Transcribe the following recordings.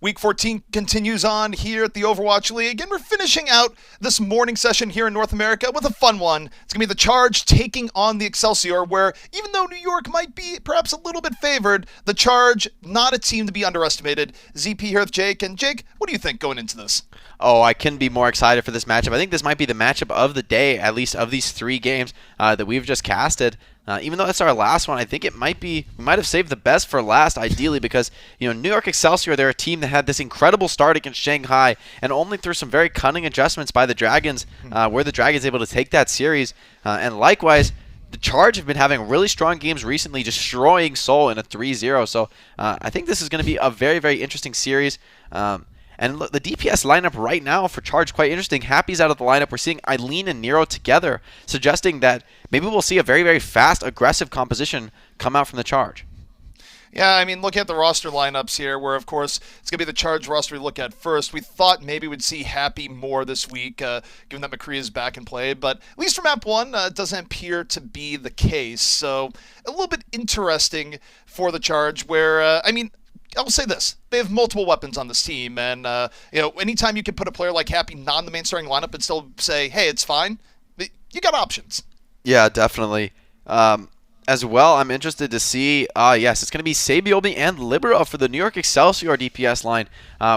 Week 14 continues on here at the Overwatch League, and we're finishing out this morning session here in North America with a fun one. It's going to be the Charge taking on the Excelsior, where even though New York might be perhaps a little bit favored, the Charge, not a team to be underestimated. ZP here with Jake, and Jake, what do you think going into this? Oh, I couldn't be more excited for this matchup. I think this might be the matchup of the day, at least of these 3 games that we've just casted. Even though it's our last one, I think we might have saved the best for last, ideally, because New York Excelsior, they're a team that had this incredible start against Shanghai, and only through some very cunning adjustments by the Dragons, were the Dragons able to take that series. And likewise, the Charge have been having really strong games recently, destroying Seoul in a 3-0. So I think this is going to be a very, very interesting series. And look, the DPS lineup right now for Charge, quite interesting. Happy's out of the lineup. We're seeing Eileen and Nero together, suggesting that maybe we'll see a very, very fast, aggressive composition come out from the Charge. Yeah, I mean, look at the roster lineups here, where, of course, it's going to be the Charge roster we look at first. We thought maybe we'd see Happy more this week, given that McCree is back in play. But at least for map 1, it doesn't appear to be the case. So a little bit interesting for the Charge, where, I'll say this. They have multiple weapons on this team, and anytime you can put a player like Happy not in the main starting lineup and still say, hey, it's fine, you got options. Yeah, definitely. As well, I'm interested to see, yes, it's going to be Sabiobi and Libero for the New York Excelsior DPS line,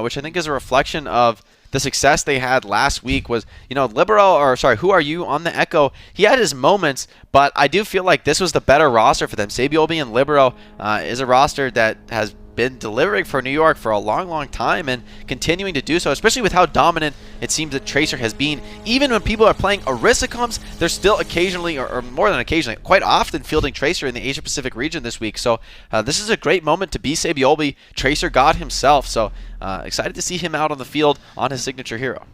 which I think is a reflection of the success they had last week. Was, Who Are You on the Echo, he had his moments, but I do feel like this was the better roster for them. Sabiobi and Libero is a roster that has been delivering for New York for a long, long time and continuing to do so, especially with how dominant it seems that Tracer has been. Even when people are playing Orisa comps, they're still occasionally, or more than occasionally, quite often fielding Tracer in the Asia-Pacific region this week. So this is a great moment to be Sabiobi, Tracer God himself. So excited to see him out on the field on his signature hero.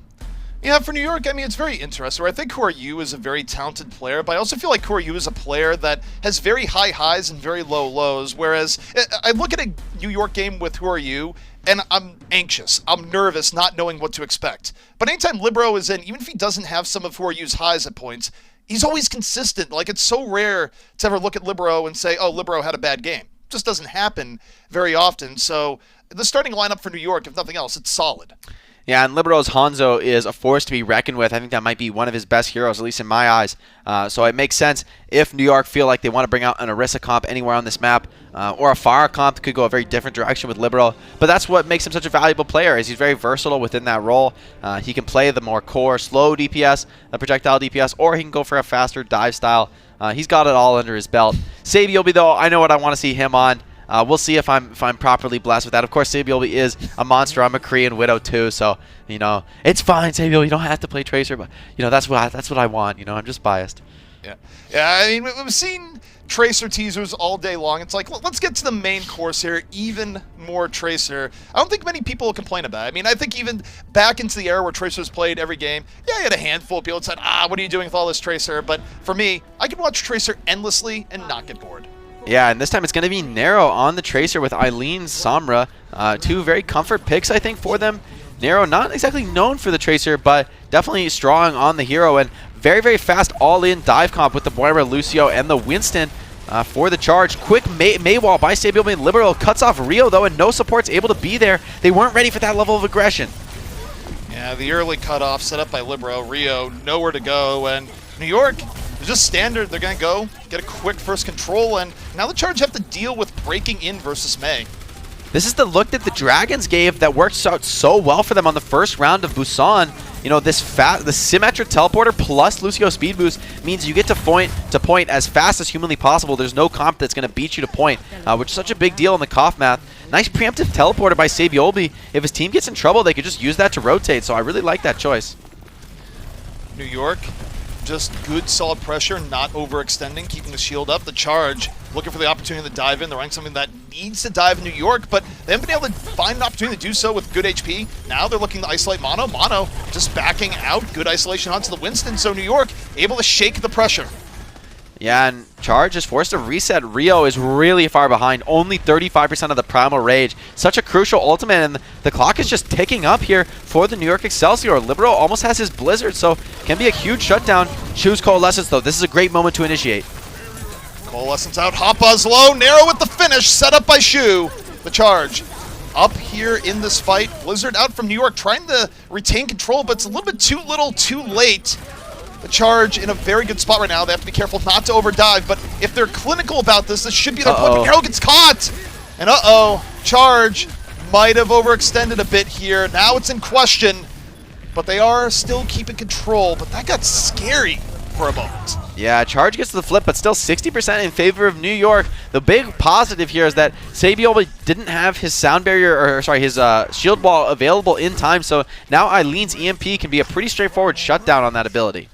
Yeah, for New York, it's very interesting. I think Who Are You is a very talented player, but I also feel like Who Are You is a player that has very high highs and very low lows, whereas I look at a New York game with Who Are You, and I'm anxious. I'm nervous, not knowing what to expect. But anytime Libero is in, even if he doesn't have some of Who Are You's highs at points, he's always consistent. Like, it's so rare to ever look at Libero and say, oh, Libero had a bad game. It just doesn't happen very often. So the starting lineup for New York, if nothing else, it's solid. Yeah, and Libero's Hangzhou is a force to be reckoned with. I think that might be one of his best heroes, at least in my eyes. So it makes sense if New York feel like they want to bring out an Orisa comp anywhere on this map, or a Pharah comp that could go a very different direction with Libero. But that's what makes him such a valuable player, is he's very versatile within that role. He can play the more core, slow DPS, the projectile DPS, or he can go for a faster dive style. He's got it all under his belt. Sabiobi, though, I know what I want to see him on. We'll see if I'm properly blessed with that. Of course, Sabiobi is a monster on McCree and Widow too, so it's fine, Sabiobi. You don't have to play Tracer, but that's what I want. I'm just biased. Yeah. We've seen Tracer teasers all day long. It's like, let's get to the main course here. Even more Tracer. I don't think many people will complain about it. I think even back into the era where Tracer was played every game, yeah, you had a handful of people that said, what are you doing with all this Tracer? But for me, I can watch Tracer endlessly and not get bored. Yeah, and this time it's going to be Nero on the Tracer with Eileen, Samra. 2 very comfort picks, I think, for them. Nero, not exactly known for the Tracer, but definitely strong on the hero. And very, very fast all-in dive comp with the Moira, Lucio, and the Winston for the Charge. Quick Maywall by Sabiobi and Libero cuts off Rio, though, and no support's able to be there. They weren't ready for that level of aggression. Yeah, the early cutoff set up by Libero. Rio, nowhere to go, and New York, it's just standard. They're going to go, get a quick first control, and now the Charge have to deal with breaking in versus May. This is the look that the Dragons gave that worked out so well for them on the first round of Busan. The Symmetric Teleporter plus Lucio Speed Boost means you get to point as fast as humanly possible. There's no comp that's going to beat you to point, which is such a big deal in the KOF math. Nice preemptive Teleporter by Sabiobi. If his team gets in trouble, they could just use that to rotate, so I really like that choice. New York, just good solid pressure, not overextending, keeping the shield up. The Charge looking for the opportunity to dive in. They're running something that needs to dive in New York, but they haven't been able to find an opportunity to do so with good HP. Now they're looking to isolate Mono. Mono just backing out. Good isolation onto the Winston, so New York able to shake the pressure. Yeah, and Charge is forced to reset. Rio is really far behind, only 35% of the Primal Rage. Such a crucial ultimate, and the clock is just ticking up here for the New York Excelsior. Libero almost has his Blizzard, so can be a huge shutdown. Choose Coalescence, though. This is a great moment to initiate. Coalescence out, Hoppa's low, Narrow with the finish, set up by Shu. The Charge up here in this fight. Blizzard out from New York trying to retain control, but it's a little bit too little, too late. The Charge in a very good spot right now. They have to be careful not to overdive, but if they're clinical about this, this should be their point. But Arrow gets caught! And Charge might have overextended a bit here. Now it's in question, but they are still keeping control, but that got scary for a moment. Yeah, Charge gets to the flip, but still 60% in favor of New York. The big positive here is that Saebyeolbe didn't have his sound barrier, or sorry, his shield wall available in time, so now Eileen's EMP can be a pretty straightforward shutdown on that ability.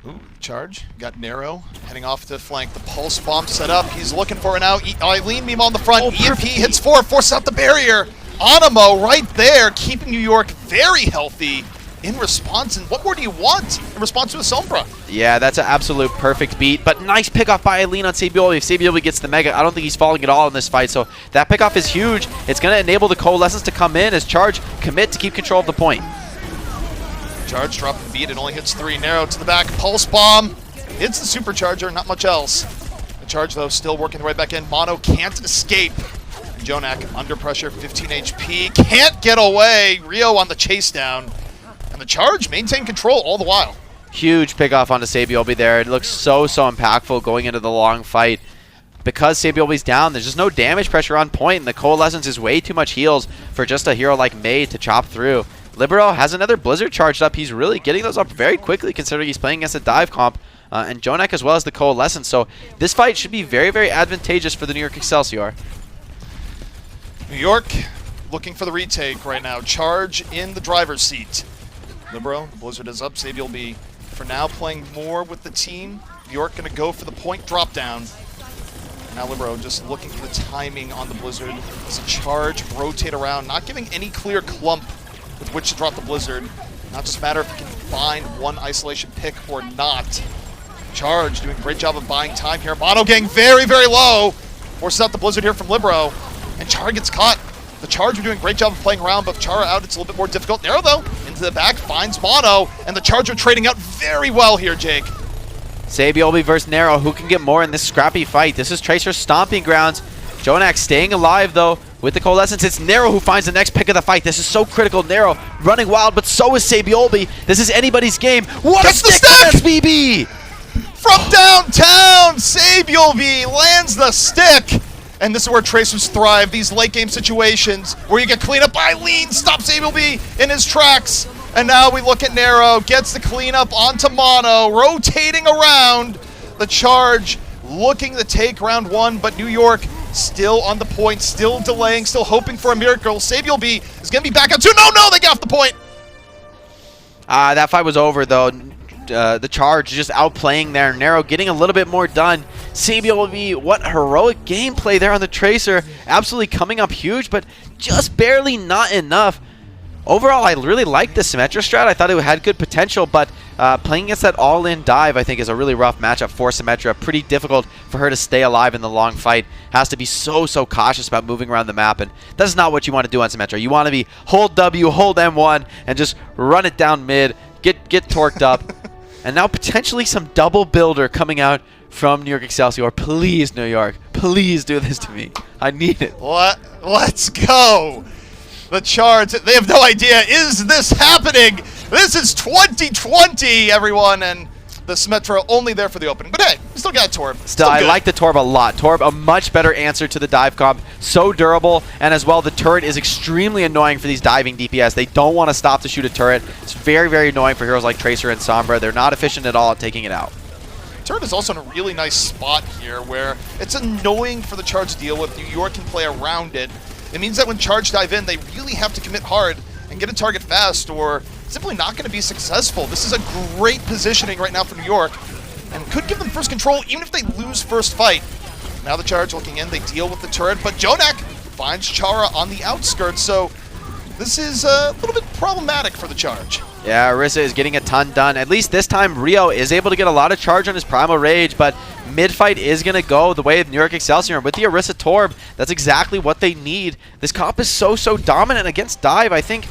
Ooh, Charge got narrow, heading off to flank. The pulse bomb set up. He's looking for it now. Eileen meme on the front. EMP hits 4, forces out the barrier. Anamo right there, keeping New York very healthy in response. And what more do you want in response to a Sombra? Yeah, that's an absolute perfect beat, but nice pickoff by Eileen on Saebyeolbe. If Saebyeolbe gets the Mega, I don't think he's falling at all in this fight, so that pickoff is huge. It's going to enable the Coalescence to come in as Charge commit to keep control of the point. Charge dropping the beat, it only hits 3. Narrow to the back, pulse bomb. Hits the supercharger, not much else. The Charge, though, still working their way back in. Mono can't escape. Jonak under pressure, 15 HP, can't get away. Rio on the chase down. And the Charge maintain control all the while. Huge pickoff onto Saebyeolbe there. It looks so impactful going into the long fight. Because Saebyeolbe's down, there's just no damage pressure on point, and the Coalescence is way too much heals for just a hero like May to chop through. Libero has another Blizzard charged up. He's really getting those up very quickly considering he's playing against a dive comp. And Jonak as well as the Coalescence. So this fight should be very advantageous for the New York Excelsior. New York looking for the retake right now. Charge in the driver's seat. Libero, Blizzard is up. Saebyeolbe for now playing more with the team. New York going to go for the point drop down. Now Libero just looking for the timing on the Blizzard. As a Charge rotate around, not giving any clear clump with which to drop the Blizzard. Not just a matter if you can find one isolation pick or not. Charge doing a great job of buying time here. Mono gang very low. Forces out the Blizzard here from Libero. And Chara gets caught. The Charge are doing a great job of playing around, but Chara out, it's a little bit more difficult. Narrow though, into the back, finds Mono. And the Charge are trading out very well here, Jake. Saebyeolbe versus Narrow. Who can get more in this scrappy fight? This is Tracer's stomping grounds. Jonak staying alive though. With the Coalescence, it's Narrow who finds the next pick of the fight. This is so critical. Narrow running wild, but so is Saebyeolbe. This is anybody's game. What a stick from SBB! From downtown, Saebyeolbe lands the stick. And this is where Tracers thrive, these late game situations where you get cleanup. Eileen stops Saebyeolbe in his tracks. And now we look at Narrow, gets the cleanup onto Mono, rotating around. The Charge looking to take round 1, but New York still on the point, still delaying, still hoping for a miracle. Saebyeolbe is going to be back up too. No, they get off the point. That fight was over, though. The Charge just outplaying there. Narrow getting a little bit more done. Saebyeolbe, what heroic gameplay there on the Tracer. Absolutely coming up huge, but just barely not enough. Overall, I really liked the Symmetra strat. I thought it had good potential, but playing against that all-in dive, I think, is a really rough matchup for Symmetra. Pretty difficult for her to stay alive in the long fight. Has to be so cautious about moving around the map, and that's not what you want to do on Symmetra. You want to be hold W, hold M1, and just run it down mid, get torqued up. And now potentially some double builder coming out from New York Excelsior. Please, New York, please do this to me. I need it. Let's go. The Charge, they have no idea. Is this happening? This is 2020, everyone, and the Symmetra only there for the opening. But hey, we still got Torb. Still, I like the Torb a lot. Torb, a much better answer to the dive comp. So durable, and as well, the turret is extremely annoying for these diving DPS. They don't want to stop to shoot a turret. It's very annoying for heroes like Tracer and Sombra. They're not efficient at all at taking it out. Turret is also in a really nice spot here where it's annoying for the Charge to deal with. New York can play around it. It means that when Charge dive in, they really have to commit hard and get a target fast, or simply not going to be successful. This is a great positioning right now for New York, and could give them first control even if they lose first fight. Now the Charge looking in, they deal with the turret, but Jonak finds Chara on the outskirts, so this is a little bit problematic for the Charge. Yeah, Orisa is getting a ton done. At least this time, Rio is able to get a lot of charge on his Primal Rage, but mid-fight is going to go the way of New York Excelsior. With the Orisa Torb, that's exactly what they need. This comp is so dominant against dive. I think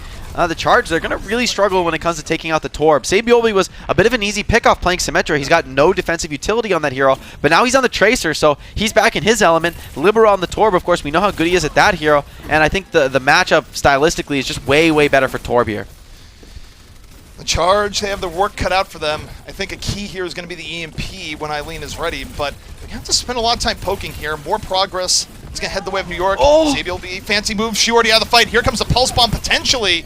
the Charge, they're going to really struggle when it comes to taking out the Torb. Saebyeolbe was a bit of an easy pickoff playing Symmetra. He's got no defensive utility on that hero, but now he's on the Tracer, so he's back in his element. Libero on the Torb, of course, we know how good he is at that hero, and I think the matchup stylistically is just way, way better for Torb here. The Charge, they have their work cut out for them. I think a key here is going to be the EMP when Eileen is ready, but they have to spend a lot of time poking here. More progress. It's going to head the way of New York. Oh! Saebyeolbe, fancy move. Shu already out of the fight. Here comes the Pulse Bomb potentially.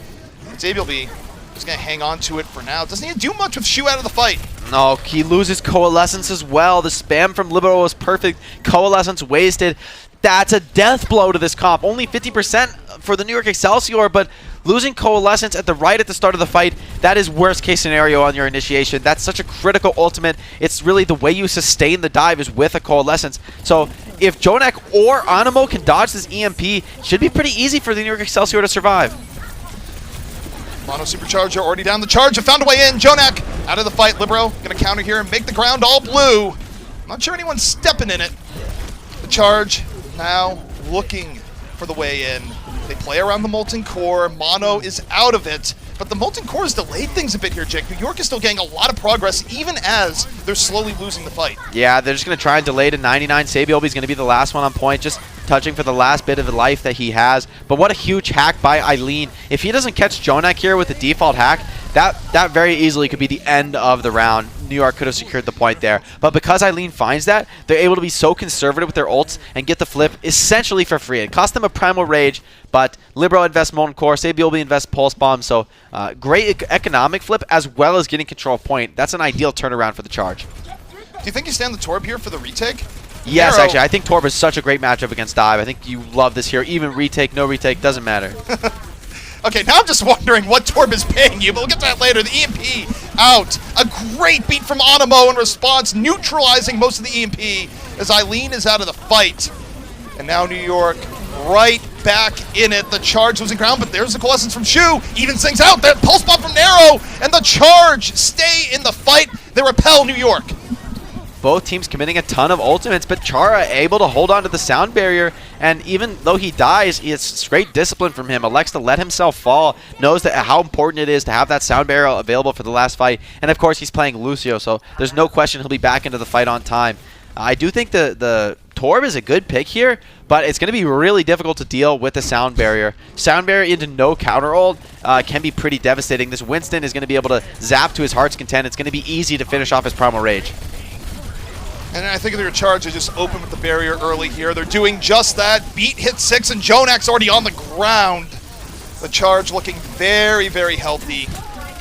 Saebyeolbe is going to hang on to it for now. Doesn't need to do much with Shu out of the fight. No, he loses Coalescence as well. The spam from Libero was perfect. Coalescence wasted. That's a death blow to this comp. Only 50% for the New York Excelsior, but losing Coalescence at the start of the fight, that is worst case scenario on your initiation. That's such a critical ultimate. It's really the way you sustain the dive is with a Coalescence. So if Jonak or Animo can dodge this EMP, it should be pretty easy for the New York Excelsior to survive. Mono Supercharger already down the charge. Have found a way in. Jonak out of the fight. Libero going to counter here and make the ground all blue. I'm not sure anyone's stepping in it. The Charge now looking for the way in. They play around the Molten Core. Mono is out of it. But the Molten Core has delayed things a bit here, Jake. New York is still getting a lot of progress, even as they're slowly losing the fight. Yeah, they're just going to try and delay to 99. Saebyeolbe is going to be the last one on point, just touching for the last bit of the life that he has. But what a huge hack by Eileen. If he doesn't catch Jonak here with the default hack, that very easily could be the end of the round. New York could have secured the point there. But because Eileen finds that, they're able to be so conservative with their ults and get the flip essentially for free. It cost them a Primal Rage, but Libero invests Molten Core, Saebyeolbe invests Pulse Bomb, so great economic flip as well as getting control of point. That's an ideal turnaround for the Charge. Do you think you stand the Torb here for the retake? Yes, Nero. actually. I think Torb is such a great matchup against D.Va. I think you love this here. Even retake, no retake, doesn't matter. Okay, now I'm just wondering what Torb is paying you, but we'll get to that later. The EMP out. A great beat from Animo in response, neutralizing most of the EMP as Eileen is out of the fight. And now New York right back in it. The Charge losing ground, but there's the Coalescence from Shu. Even things out. That Pulse Bomb from Nero, and the Charge stay in the fight. They repel New York. Both teams committing a ton of ultimates, but Chara able to hold on to the sound barrier, and even though he dies, it's great discipline from him. Elects to let himself fall, knows that how important it is to have that sound barrier available for the last fight, and of course he's playing Lucio, so there's no question he'll be back into the fight on time. I do think the Torb is a good pick here, but it's going to be really difficult to deal with the sound barrier. Sound barrier into no counter ult can be pretty devastating. This Winston is going to be able to zap to his heart's content. It's going to be easy to finish off his Primal Rage. And I think their Charge is just open with the barrier early here. They're doing just that. Beat hit 6, and Jonak's already on the ground. The Charge looking very, very healthy.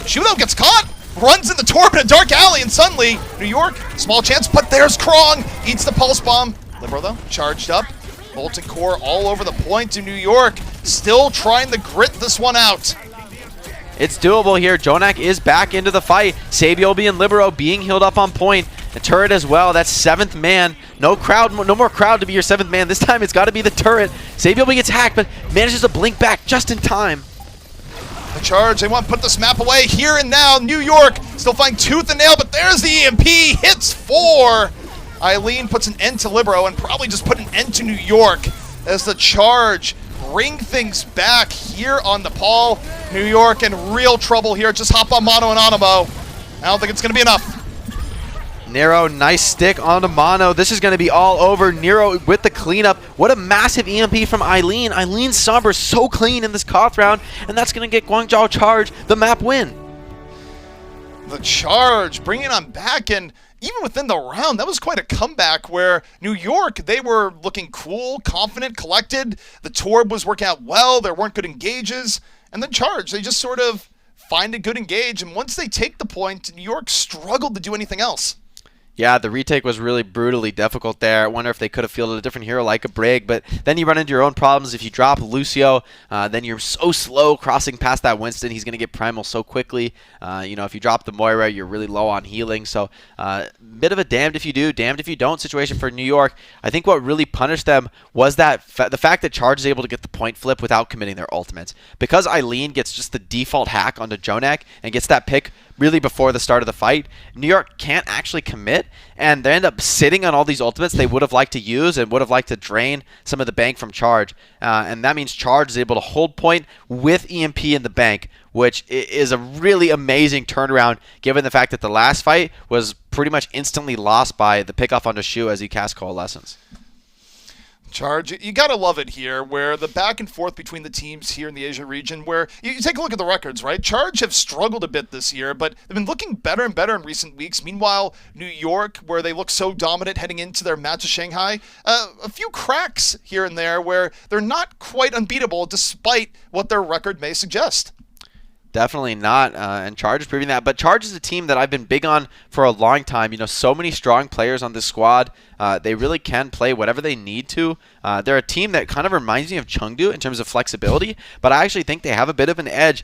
Shootout gets caught, runs in the Torb in a dark alley, and suddenly, New York, small chance, but there's Krong. Eats the Pulse Bomb. Libero, though, charged up. Molten Core all over the point to New York. Still trying to grit this one out. It's doable here. Jonak is back into the fight. Saebyeolbe and Libero being healed up on point. The turret as well. That's 7th man. No crowd, no more crowd to be your 7th man. This time it's got to be the turret. Saebyeolbe gets hacked, but manages to blink back just in time. The Charge, they want to put this map away here and now. New York still fighting tooth and nail, but there's the EMP. Hits 4. Eileen puts an end to Libero and probably just put an end to New York as the Charge bring things back here on Nepal. New York in real trouble here. Just hop on Mono and Animo. I don't think it's going to be enough. Nero, nice stick onto Mono. This is going to be all over. Nero with the cleanup. What a massive EMP from Eileen. Eileen's Somber so clean in this Koth round, and that's going to get Guangzhou Charge the map win. The Charge bringing on back, and even within the round, that was quite a comeback where New York, they were looking cool, confident, collected. The Torb was working out well. There weren't good engages. And then Charge, they just sort of find a good engage. And once they take the point, New York struggled to do anything else. Yeah, the retake was really brutally difficult there. I wonder if they could have fielded a different hero like a Brig, but then you run into your own problems. If you drop Lucio, then you're so slow crossing past that Winston. He's going to get Primal so quickly. If you drop the Moira, you're really low on healing. So bit of a damned if you do, damned if you don't situation for New York. I think what really punished them was that the fact that Charge is able to get the point flip without committing their ultimates. Because Eileen gets just the default hack onto Jonak and gets that pick really before the start of the fight. New York can't actually commit, and they end up sitting on all these ultimates they would have liked to use and would have liked to drain some of the bank from Charge. And that means Charge is able to hold point with EMP in the bank, which is a really amazing turnaround given the fact that the last fight was pretty much instantly lost by the pickoff onto Shu as he cast Coalescence. Charge, you gotta love it here, where the back and forth between the teams here in the Asia region, where you take a look at the records, right? Charge have struggled a bit this year, but they've been looking better and better in recent weeks. Meanwhile, New York, where they look so dominant heading into their match with Shanghai, a few cracks here and there where they're not quite unbeatable despite what their record may suggest. Definitely not, and Charge is proving that. But Charge is a team that I've been big on for a long time. You know, so many strong players on this squad. They really can play whatever they need to. They're a team that kind of reminds me of Chengdu in terms of flexibility, but I actually think they have a bit of an edge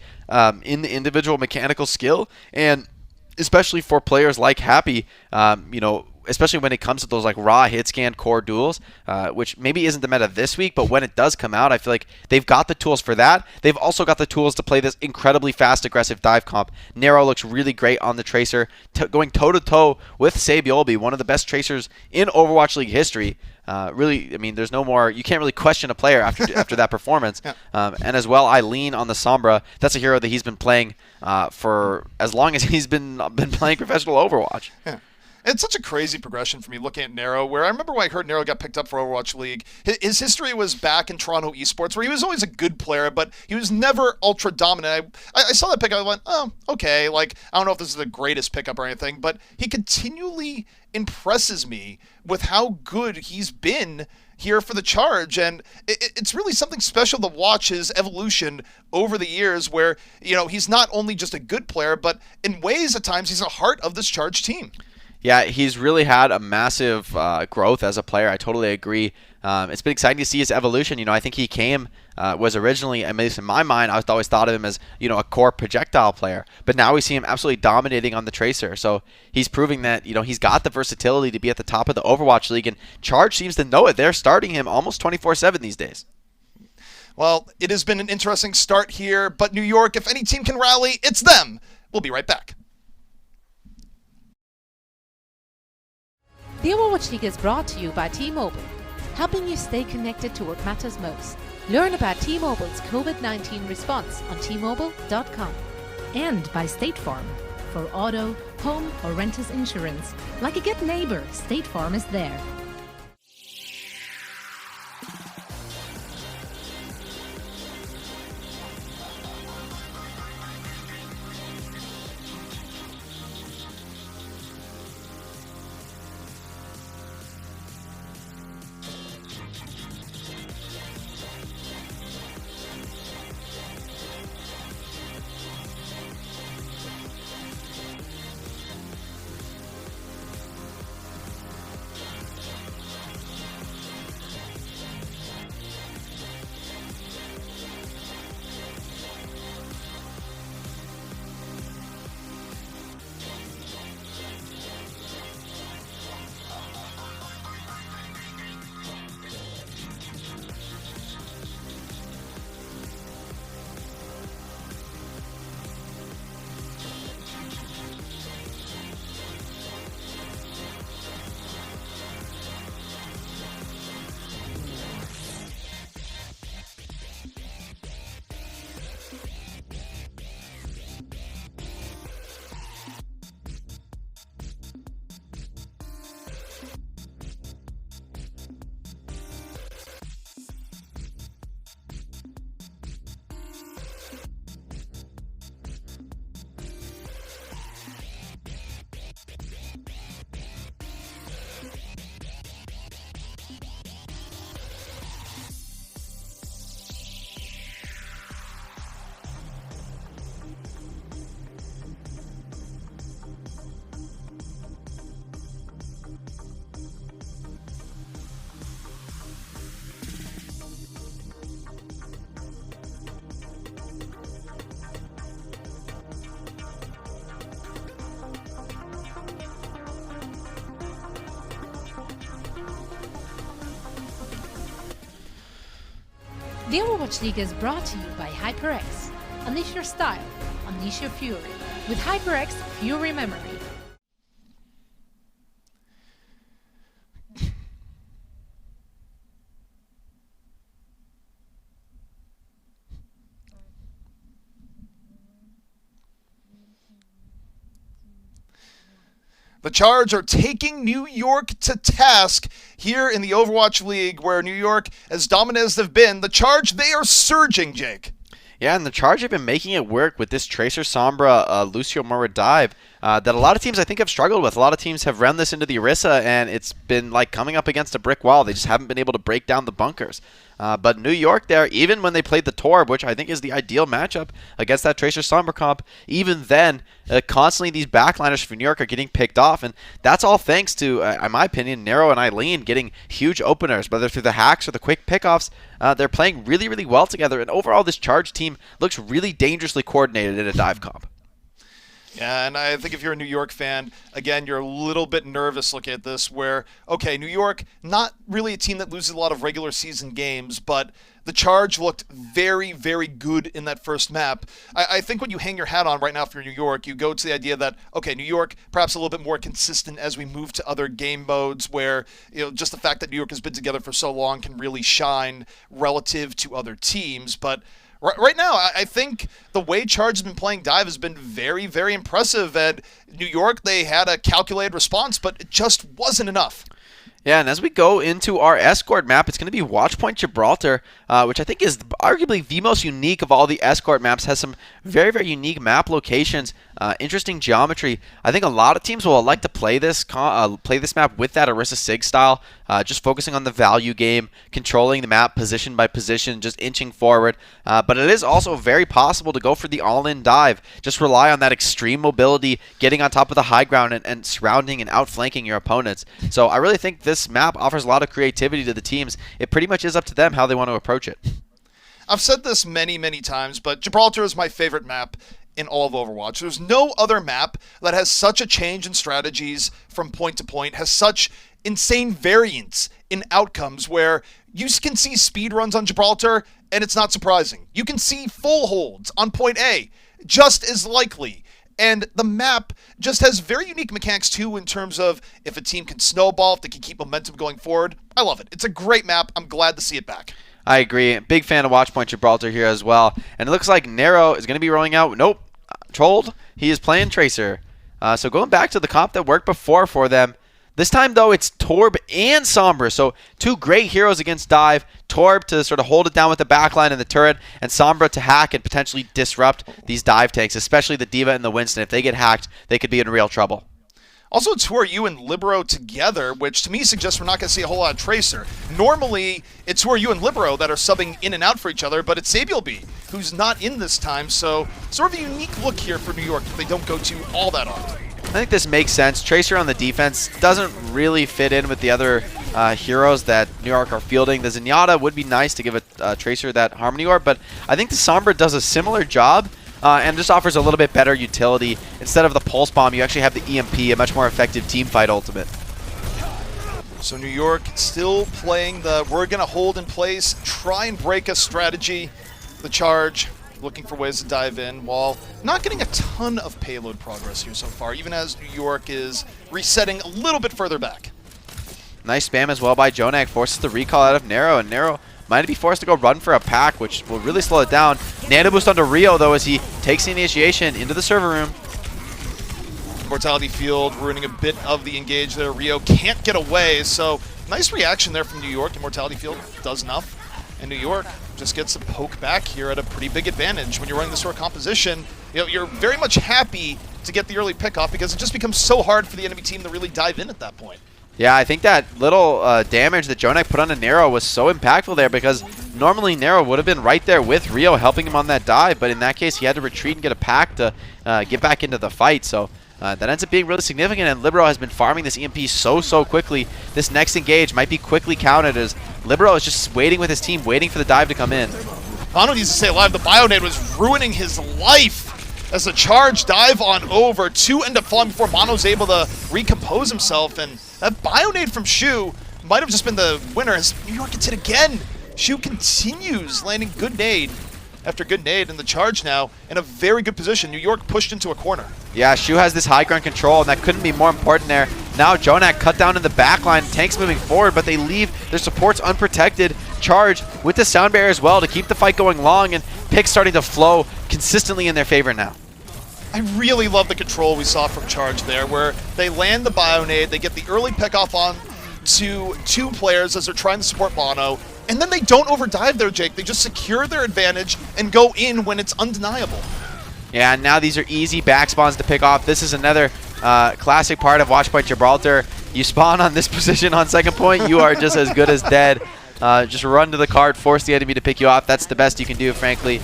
in the individual mechanical skill, and especially for players like Happy, you know, especially when it comes to those like raw hit scan core duels, which maybe isn't the meta this week, but when it does come out, I feel like they've got the tools for that. They've also got the tools to play this incredibly fast, aggressive dive comp. Nero looks really great on the Tracer, going toe-to-toe with Sabiolbi, one of the best Tracers in Overwatch League history. Really, I mean, there's no more, you can't really question a player after that performance. Yeah. And as well, I lean on the Sombra. That's a hero that he's been playing for as long as he's been playing professional Overwatch. Yeah. It's such a crazy progression for me looking at Nero, where I remember when I heard Nero got picked up for Overwatch League, his history was back in Toronto Esports, where he was always a good player, but he was never ultra dominant. I saw that pick, I went, oh, okay, like, I don't know if this is the greatest pickup or anything, but he continually impresses me with how good he's been here for the Charge, and it's really something special to watch his evolution over the years, where, you know, he's not only just a good player, but in ways at times he's a heart of this Charge team. Yeah, he's really had a massive growth as a player. I totally agree. It's been exciting to see his evolution. You know, I think he was originally, at least in my mind, I always thought of him as, you know, a core projectile player. But now we see him absolutely dominating on the Tracer. So he's proving that, you know, he's got the versatility to be at the top of the Overwatch League, and Charge seems to know it. They're starting him almost 24/7 these days. Well, it has been an interesting start here, but New York, if any team can rally, it's them. We'll be right back. The Overwatch League is brought to you by T-Mobile, helping you stay connected to what matters most. Learn about T-Mobile's COVID-19 response on T-Mobile.com. And by State Farm. For auto, home, or renters insurance, like a good neighbor, State Farm is there. The Overwatch League is brought to you by HyperX. Unleash your style, unleash your fury. with HyperX Fury Memory. The Charge are taking New York to task here in the Overwatch League, where New York, as dominant as they've been, the Charge, they are surging, Jake. Yeah, and the Charge have been making it work with this Tracer Sombra, Lucio Moura dive that a lot of teams I think have struggled with. A lot of teams have run this into the Orisa, and it's been like coming up against a brick wall. They just haven't been able to break down the bunkers. But New York there, even when they played the Torb, which I think is the ideal matchup against that Tracer Sombra comp, even then, constantly these backliners for New York are getting picked off. And that's all thanks to, in my opinion, Nero and Eileen getting huge openers, whether through the hacks or the quick pickoffs. They're playing really, really well together. And overall, this Charge team looks really dangerously coordinated in a dive comp. Yeah, and I think if you're a New York fan, again, you're a little bit nervous looking at this where, okay, New York, not really a team that loses a lot of regular season games, but the Charge looked very, very good in that first map. I think when you hang your hat on right now for New York, you go to the idea that, okay, New York, perhaps a little bit more consistent as we move to other game modes where, just the fact that New York has been together for so long can really shine relative to other teams, but right now, I think the way Charge has been playing dive has been very, very impressive. And New York, they had a calculated response, but it just wasn't enough. Yeah, and as we go into our escort map, it's going to be Watchpoint Gibraltar, which I think is arguably the most unique of all the escort maps. Has some very, very unique map locations, interesting geometry. I think a lot of teams will like to play this map with that Orisa Sig style, just focusing on the value game, controlling the map position by position, just inching forward. But it is also very possible to go for the all-in dive, just rely on that extreme mobility, getting on top of the high ground and surrounding and outflanking your opponents. So I really think this map offers a lot of creativity to the teams. It pretty much is up to them how they want to approach it. I've said this many, many times, but Gibraltar is my favorite map in all of Overwatch. There's no other map that has such a change in strategies from point to point, has such insane variance in outcomes where you can see speed runs on Gibraltar, and it's not surprising. You can see full holds on point A, just as likely. And the map just has very unique mechanics, too, in terms of if a team can snowball, if they can keep momentum going forward. I love it. It's a great map. I'm glad to see it back. I agree. Big fan of Watchpoint Gibraltar here as well. And it looks like Nero is going to be rolling out. Nope. Trolled. He is playing Tracer. So going back to the comp that worked before for them. This time, though, it's Torb and Sombra. So two great heroes against dive. Torb to sort of hold it down with the backline and the turret, and Sombra to hack and potentially disrupt these dive tanks, especially the D.Va and the Winston. If they get hacked, they could be in real trouble. Also, it's Who Are You and Libero together, which to me suggests we're not going to see a whole lot of Tracer. Normally, it's Who Are You and Libero that are subbing in and out for each other, but it's Sabielby, who's not in this time, so sort of a unique look here for New York that they don't go to all that often. I think this makes sense. Tracer on the defense doesn't really fit in with the other heroes that New York are fielding. The Zenyatta would be nice to give a Tracer that Harmony Orb, but I think the Sombra does a similar job and just offers a little bit better utility. Instead of the Pulse Bomb, you actually have the EMP, a much more effective team fight ultimate. So New York still playing the we're going to hold in place, try and break a strategy. The Charge looking for ways to dive in while not getting a ton of payload progress here so far, even as New York is resetting a little bit further back. Nice spam as well by Jonak, forces the recall out of Nero, and Nero might be forced to go run for a pack, which will really slow it down. Nano boost onto Rio, though, as he takes the initiation into the server room. Mortality Field ruining a bit of the engage there. Rio can't get away, so nice reaction there from New York. Immortality Field does enough, and New York just gets a poke back here at a pretty big advantage. When you're running this sort of composition, you're very much happy to get the early pickoff because it just becomes so hard for the enemy team to really dive in at that point. Yeah, I think that little damage that Jonak put on Nero was so impactful there because normally Nero would have been right there with Rio helping him on that dive, but in that case he had to retreat and get a pack to get back into the fight. So that ends up being really significant, and Libero has been farming this EMP so quickly. This next engage might be quickly counted as Libero is just waiting with his team, waiting for the dive to come in. Mono needs to stay alive. The Bionade was ruining his life as the Charge dive on over. Two end up falling before Mono's able to recompose himself, and that Bionade from Shu might have just been the winner as New York gets hit again. Shu continues landing good nade after a good nade, and the Charge now in a very good position. New York pushed into a corner. Yeah, Shu has this high ground control, and that couldn't be more important there. Now Jonak cut down in the back line, tanks moving forward, but they leave their supports unprotected. Charge with the sound barrier as well to keep the fight going long, and picks starting to flow consistently in their favor now. I really love the control we saw from Charge there, where they land the Bionade, they get the early pick off on to 2 players as they're trying to support Mono, and then they don't overdive there, Jake. They just secure their advantage and go in when it's undeniable. Yeah, and now these are easy back spawns to pick off. This is another classic part of Watchpoint Gibraltar. You spawn on this position on second point, you are just as good as dead. Just run to the card, force the enemy to pick you off. That's the best you can do, frankly.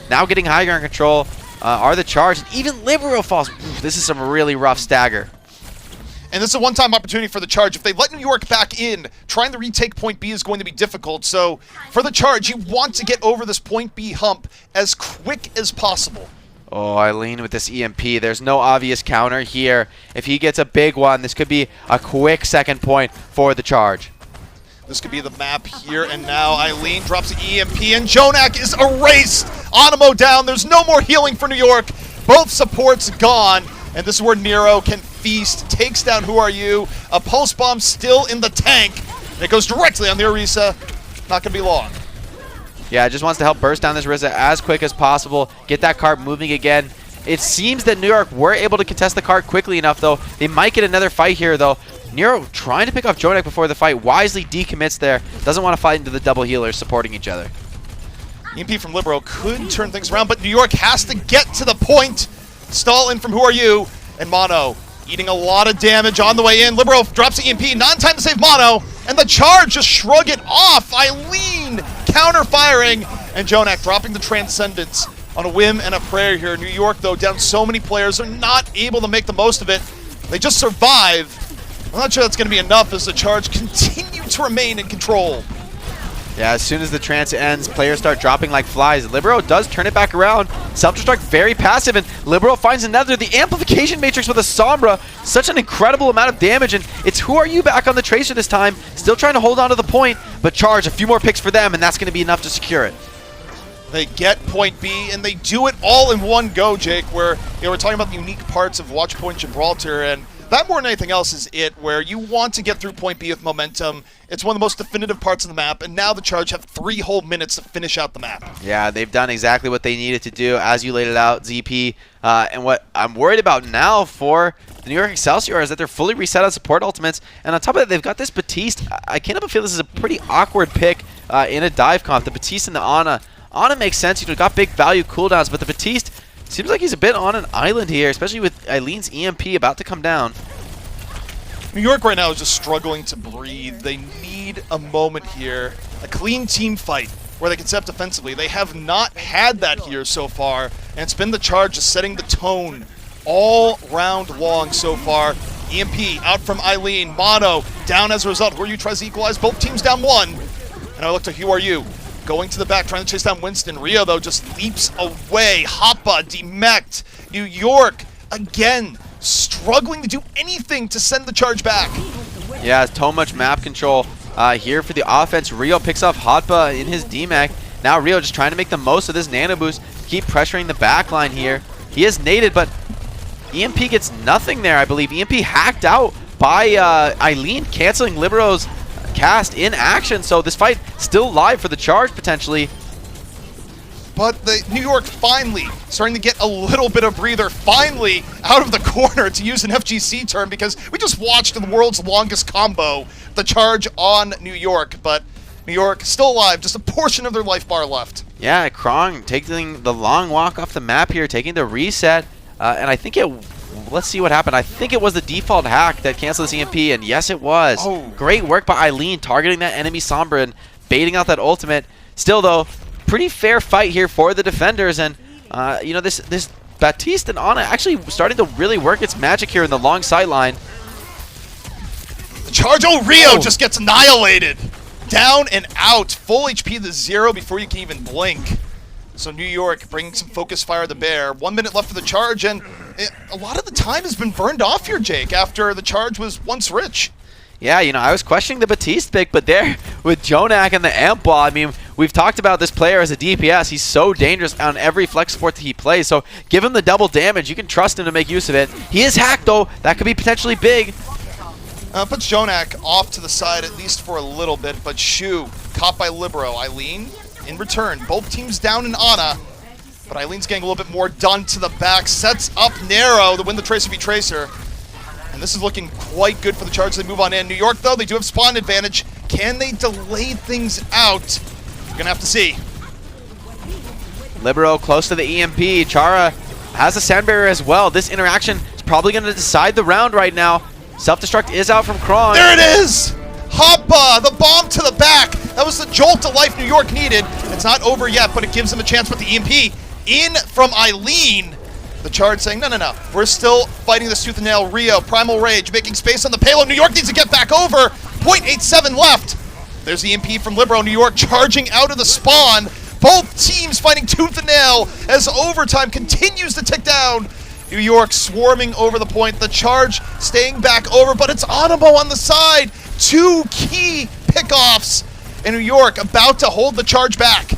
Now getting high ground control are the Charge, and even Libero falls. Oof, this is some really rough stagger. And this is a one-time opportunity for the Charge. If they let New York back in, trying to retake point B is going to be difficult. So for the Charge, you want to get over this point B hump as quick as possible. Oh, Eileen with this EMP. There's no obvious counter here. If he gets a big one, this could be a quick second point for the Charge. This could be the map here and now. Eileen drops the EMP, and Jonak is erased. Animo down. There's no more healing for New York. Both supports gone. And this is where Nero can feast. Takes down Who Are You. A pulse bomb still in the tank. And it goes directly on the Orisa. Not going to be long. Yeah, just wants to help burst down this Orisa as quick as possible. Get that cart moving again. It seems that New York were able to contest the cart quickly enough, though. They might get another fight here, though. Nero trying to pick off Jonak before the fight. Wisely decommits there. Doesn't want to fight into the double healers supporting each other. EMP from Libero could turn things around, but New York has to get to the point. Stall in from Who Are You? And Mono eating a lot of damage on the way in. Libero drops the EMP, not in time to save Mono, and the Charge just shrug it off. Eileen counter-firing, and Jonak dropping the Transcendence on a whim and a prayer here. New York, though, down so many players, are not able to make the most of it. They just survive. I'm not sure that's going to be enough as the Charge continue to remain in control. Yeah, as soon as the trance ends, players start dropping like flies. Libero does turn it back around. Self-destruct very passive, and Libero finds another. The amplification matrix with a Sombra. Such an incredible amount of damage, and it's Who Are You back on the Tracer this time. Still trying to hold on to the point, but Charge, a few more picks for them, and that's going to be enough to secure it. They get point B, and they do it all in one go, Jake, where we're talking about the unique parts of Watchpoint Gibraltar, and that more than anything else is it, where you want to get through point B with momentum. It's one of the most definitive parts of the map, and now the Charge have 3 whole minutes to finish out the map. Yeah, they've done exactly what they needed to do, as you laid it out, ZP. And what I'm worried about now for the New York Excelsior is that they're fully reset on support ultimates, and on top of that, they've got this Batiste. I can't help but feel this is a pretty awkward pick in a dive comp. The Batiste and the Ana. Ana makes sense, you know, got big value cooldowns, but the Batiste seems like he's a bit on an island here, especially with Eileen's EMP about to come down. New York right now is just struggling to breathe. They need a moment here, a clean team fight where they can set up defensively. They have not had that here so far, and it's been the Charge just setting the tone all round long so far. EMP out from Eileen. Mono down as a result. Who Are You tries to equalize. Both teams down 1. And I look to Who Are You? Going to the back, trying to chase down Winston. Rio, though, just leaps away. Hoppa, demect. New York, again, struggling to do anything to send the Charge back. Yeah, so much map control here for the offense. Rio picks off Hotba in his DMAC. Now Rio just trying to make the most of this nano boost. Keep pressuring the back line here. He is naded, but EMP gets nothing there, I believe. EMP hacked out by Eileen, canceling Libero's cast in action. So this fight still live for the Charge, potentially. But the New York finally starting to get a little bit of breather, finally out of the corner, to use an FGC term, because we just watched the world's longest combo, the Charge on New York. But New York still alive, just a portion of their life bar left. Yeah, Krong taking the long walk off the map here, taking the reset. And I think let's see what happened. I think it was the default hack that canceled this EMP, and yes, it was. Oh. Great work by Eileen, targeting that enemy Sombra and baiting out that ultimate. Still, though, pretty fair fight here for the defenders, and you know, this Batiste and Ana actually starting to really work its magic here in the long sideline. The Charge, Rio just gets annihilated. Down and out, full HP to 0 before you can even blink. So New York bringing some focus fire to bear. 1 minute left for the Charge, and a lot of the time has been burned off here, Jake, after the Charge was once rich. Yeah, you know, I was questioning the Batiste pick, but there with Jonak and the Amp Ball, I mean, we've talked about this player as a DPS. He's so dangerous on every flex support that he plays. So give him the double damage. You can trust him to make use of it. He is hacked, though. That could be potentially big. Puts Jonak off to the side, at least for a little bit, but Shu caught by Libero. Eileen in return. Both teams down in Ana, but Eileen's getting a little bit more done to the back. Sets up Narrow to win the Tracer v Tracer. And this is looking quite good for the Charge. They move on in. New York, though, they do have spawn advantage. Can they delay things out? We're going to have to see. Libero close to the EMP. Chara has a sand barrier as well. This interaction is probably going to decide the round right now. Self-destruct is out from Kron. There it is! Hoppa! The bomb to the back! That was the jolt to life New York needed. It's not over yet, but it gives them a chance with the EMP. In from Eileen. The Charge saying, no. We're still fighting this tooth and nail. Rio, Primal Rage, making space on the payload. New York needs to get back over. 0.87 left. There's the EMP from Libero. New York charging out of the spawn. Both teams fighting tooth and nail as overtime continues to tick down. New York swarming over the point. The Charge staying back over, but it's Onabo on the side. 2 key pickoffs. And New York about to hold the Charge back.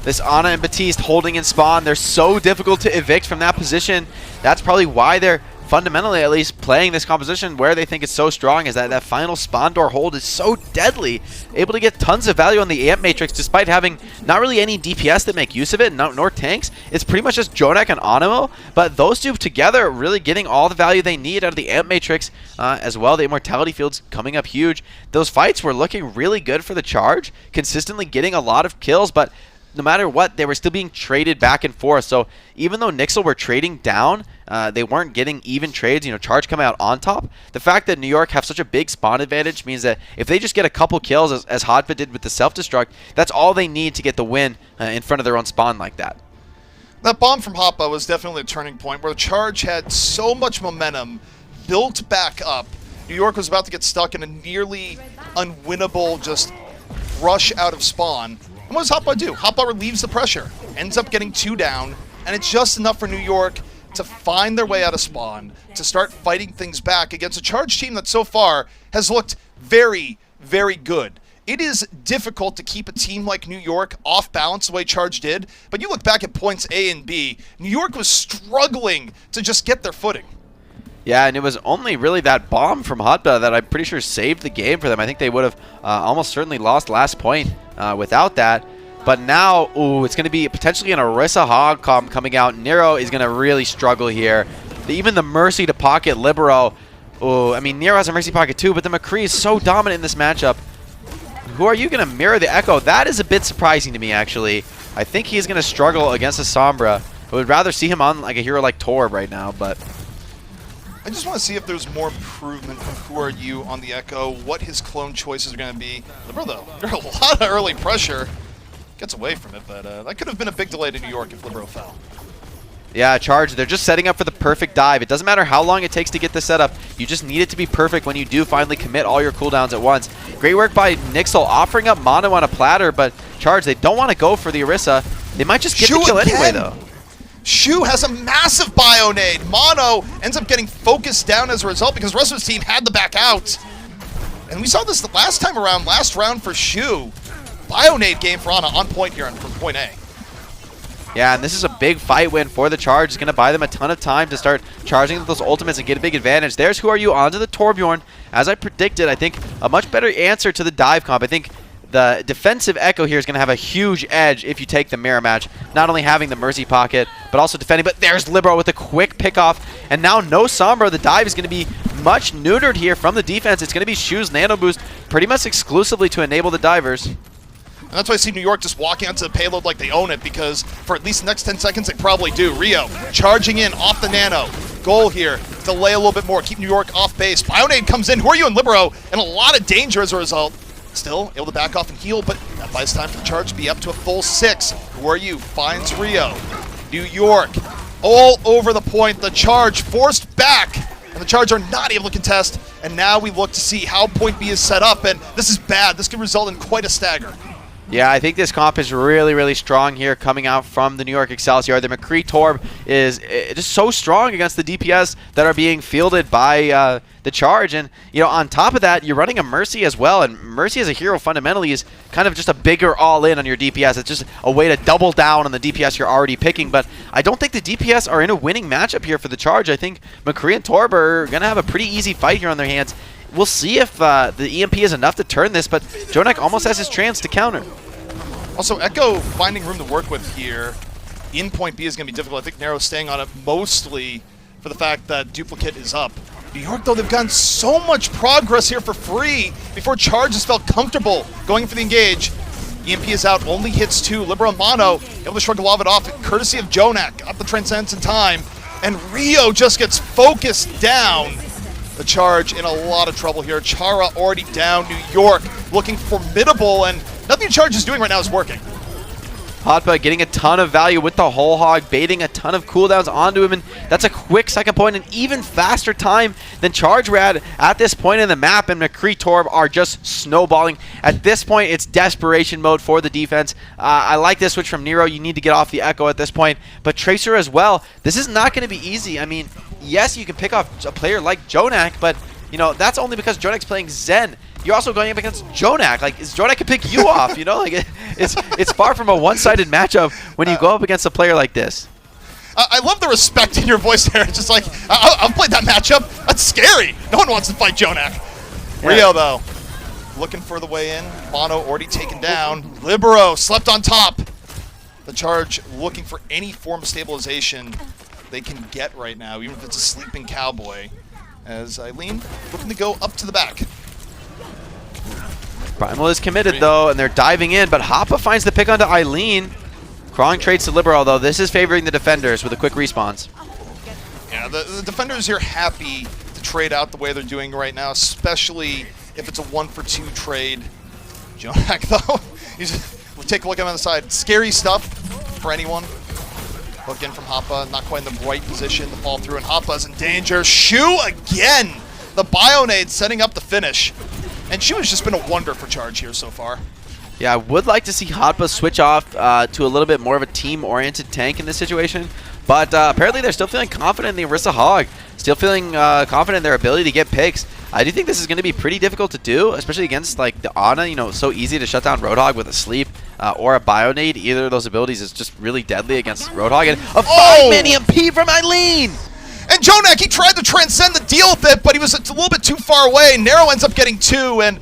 This Ana and Batiste holding in spawn, they're so difficult to evict from that position. That's probably why they're fundamentally at least playing this composition where they think it's so strong, is that final spawn door hold is so deadly. Able to get tons of value on the amp matrix despite having not really any DPS that make use of it, nor tanks. It's pretty much just Jonak and Animo, but those two together really getting all the value they need out of the amp matrix as well. The immortality field's coming up huge. Those fights were looking really good for the Charge, consistently getting a lot of kills, but no matter what, they were still being traded back and forth. So even though Nixel were trading down, they weren't getting even trades. You know, Charge coming out on top. The fact that New York have such a big spawn advantage means that if they just get a couple kills, as Hotfit did with the self-destruct, that's all they need to get the win in front of their own spawn like that. That bomb from Hoppa was definitely a turning point where the Charge had so much momentum built back up. New York was about to get stuck in a nearly unwinnable just rush out of spawn. And what does Hoppa do? Hoppa relieves the pressure, ends up getting 2 down, and it's just enough for New York to find their way out of spawn, to start fighting things back against a Charge team that so far has looked very, very good. It is difficult to keep a team like New York off balance the way Charge did, but you look back at points A and B, New York was struggling to just get their footing. Yeah, and it was only really that bomb from Hotba that I'm pretty sure saved the game for them. I think they would have almost certainly lost last point without that. But now, ooh, it's going to be potentially an Orisa Hog comp coming out. Nero is going to really struggle here. Even the Mercy to pocket Libero. Ooh, I mean, Nero has a Mercy pocket too, but the McCree is so dominant in this matchup. Who are you going to mirror the Echo? That is a bit surprising to me, actually. I think he's going to struggle against a Sombra. I would rather see him on like a hero like Torb right now, but I just want to see if there's more improvement from Who Are You on the Echo, what his clone choices are going to be. Libero, though, there's a lot of early pressure. Gets away from it, but that could have been a big delay to New York if Libero fell. yeah, Charge, they're just setting up for the perfect dive. It doesn't matter how long it takes to get the setup. You just need it to be perfect when you do finally commit all your cooldowns at once. Great work by Nixel offering up Mono on a platter, but Charge, they don't want to go for the Orisa. They might just get the kill anyway, though. Shu has a massive bio nade. Mono ends up getting focused down as a result because the rest of his team had the back out. And we saw this the last time around, last round for Shu. Bio nade game for Ana on point here from point A. Yeah, and this is a big fight win for the Charge. It's going to buy them a ton of time to start charging with those ultimates and get a big advantage. There's Who Are You onto the Torbjorn. As I predicted, I think a much better answer to the dive comp. I think the defensive Echo here is going to have a huge edge if you take the mirror match. Not only having the Mercy pocket, but also defending. But there's Libero with a quick pickoff. And now no Sombra. The dive is going to be much neutered here from the defense. It's going to be Shu's Nano Boost pretty much exclusively to enable the divers. And that's why I see New York just walking onto the payload like they own it, because for at least the next 10 seconds, they probably do. Rio charging in off the Nano. Goal here, delay a little bit more, keep New York off base. Bionade comes in, Who Are You and Libero, and a lot of danger as a result. Still able to back off and heal, but that buys time for the Charge to be up to a full 6. Who Are You finds Rio. New York all over the point. The Charge forced back, and the Charge are not able to contest. And now we look to see how point B is set up, and this is bad. This could result in quite a stagger. Yeah, I think this comp is really, really strong here coming out from the New York Excelsior. The McCree Torb is just so strong against the DPS that are being fielded by the Charge. And, you know, on top of that, you're running a Mercy as well. And Mercy as a hero fundamentally is kind of just a bigger all-in on your DPS. It's just a way to double down on the DPS you're already picking. But I don't think the DPS are in a winning matchup here for the Charge. I think McCree and Torb are going to have a pretty easy fight here on their hands. We'll see if the EMP is enough to turn this, but Jonak almost has his chance to counter. Also, Echo finding room to work with here in point B is going to be difficult. I think Nero's staying on it mostly for the fact that Duplicate is up. New York, though, they've gotten so much progress here for free before Charge has felt comfortable going for the engage. EMP is out, only hits 2. Libero Mono able to shrug a lot of it off, courtesy of Jonak, up the Transcendence in time. And Rio just gets focused down. The Charge in a lot of trouble here. Chara already down. New York looking formidable, and nothing the Charge is doing right now is working. Hotba getting a ton of value with the whole hog, baiting a ton of cooldowns onto him, and that's a quick second point, an even faster time than Charge Rad at this point in the map, and McCree Torb are just snowballing. At this point, it's desperation mode for the defense. I like this switch from Nero. You need to get off the Echo at this point, but Tracer as well. This is not going to be easy. I mean, yes, you can pick off a player like Jonak, but you know that's only because Jonak's playing Zen. You're also going up against Jonak. Like, Jonak can pick you off, you know? Like, it's far from a one-sided matchup when you go up against a player like this. I love the respect in your voice there. It's just like, I've played that matchup. That's scary. No one wants to fight Jonak. Yeah. Rio, though, looking for the way in. Mono already taken down. Libero slept on top. The Charge looking for any form of stabilization they can get right now, even if it's a sleeping cowboy. As Eileen looking to go up to the back. Primal is committed, though, and they're diving in, but Hoppa finds the pick onto Eileen. Crawling trades to Libero, though. This is favoring the defenders with a quick response. Yeah, the defenders here happy to trade out the way they're doing right now, especially if it's a 1-for-2 trade. Jonak, though, we'll take a look at him on the side. Scary stuff for anyone. Hook in from Hoppa, not quite in the right position to fall through, and Hoppa's in danger. Shu again! The Bionade setting up the finish. And Shu has just been a wonder for Charge here so far. Yeah, I would like to see Hotba switch off to a little bit more of a team-oriented tank in this situation, but apparently they're still feeling confident in the Orisa Hog, still feeling confident in their ability to get picks. I do think this is going to be pretty difficult to do, especially against like the Ana. You know, so easy to shut down Roadhog with a sleep or a Bionade. Either of those abilities is just really deadly against Roadhog. And a 5-man EMP from Eileen! And Jonak, he tried to transcend the deal with it, but he was a little bit too far away. Nero ends up getting 2, and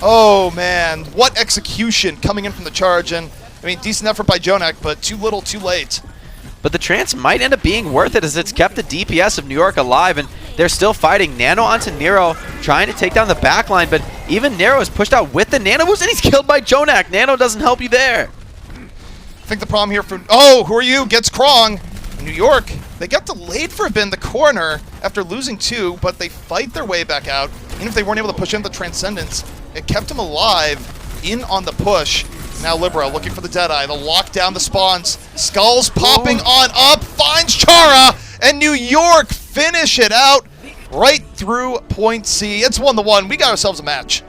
oh man, what execution coming in from the Charge. And I mean, decent effort by Jonak, but too little, too late. But the trance might end up being worth it as it's kept the DPS of New York alive, and they're still fighting. Nano onto Nero, trying to take down the backline, but even Nero is pushed out with the Nano boost, and he's killed by Jonak. Nano doesn't help you there. I think the problem here for, oh, who are you? Gets Krong. New York, they got delayed for a bit in the corner after losing 2, but they fight their way back out. Even if they weren't able to push in the Transcendence, it kept them alive in on the push. Now Libero looking for the Deadeye, the lockdown, the spawns. Skulls popping on up, finds Chara, and New York finish it out right through point C. It's 1-1. We got ourselves a match.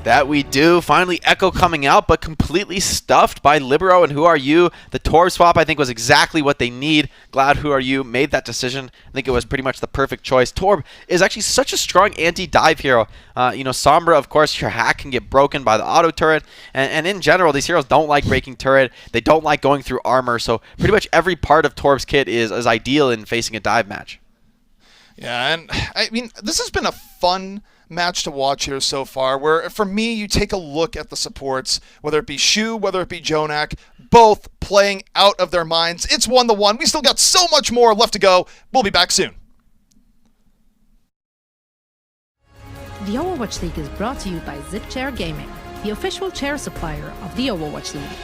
That we do. Finally, Echo coming out, but completely stuffed by Libero and Who Are You. The Torb swap, I think, was exactly what they need. Glad Who Are You made that decision. I think it was pretty much the perfect choice. Torb is actually such a strong anti-dive hero. You know, Sombra, of course, your hack can get broken by the auto turret. And in general, these heroes don't like breaking turret. They don't like going through armor. So pretty much every part of Torb's kit is ideal in facing a dive match. Yeah, and I mean, this has been a fun match to watch here so far, where for me, you take a look at the supports, whether it be Shu, whether it be Jonak, both playing out of their minds. It's 1-1. We still got so much more left to go. We'll be back soon. The Overwatch League is brought to you by ZipChair Gaming, the official chair supplier of the Overwatch League.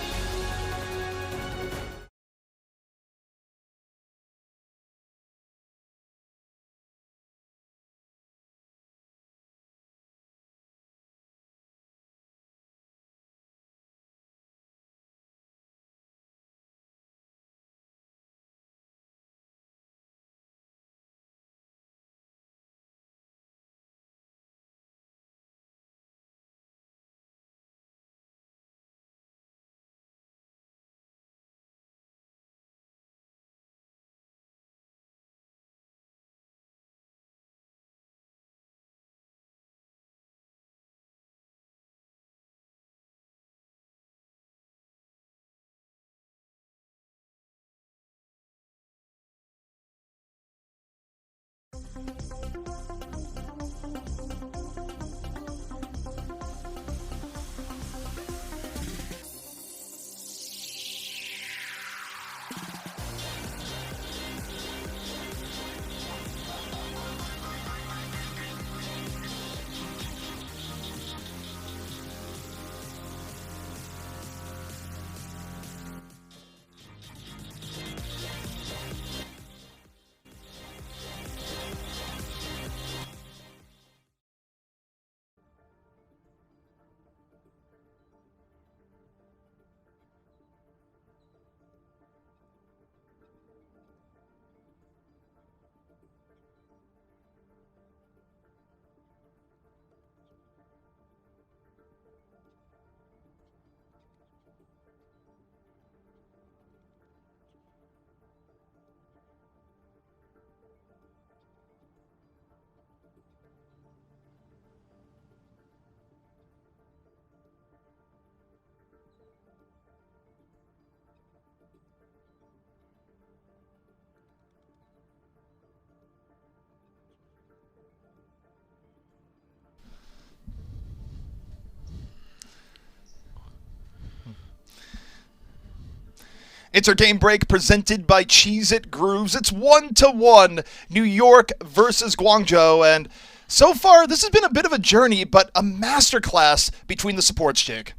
It's our game break presented by Cheez-It Grooves. It's 1-1, New York versus Guangzhou, and so far this has been a bit of a journey, but a masterclass between the supports, Jake.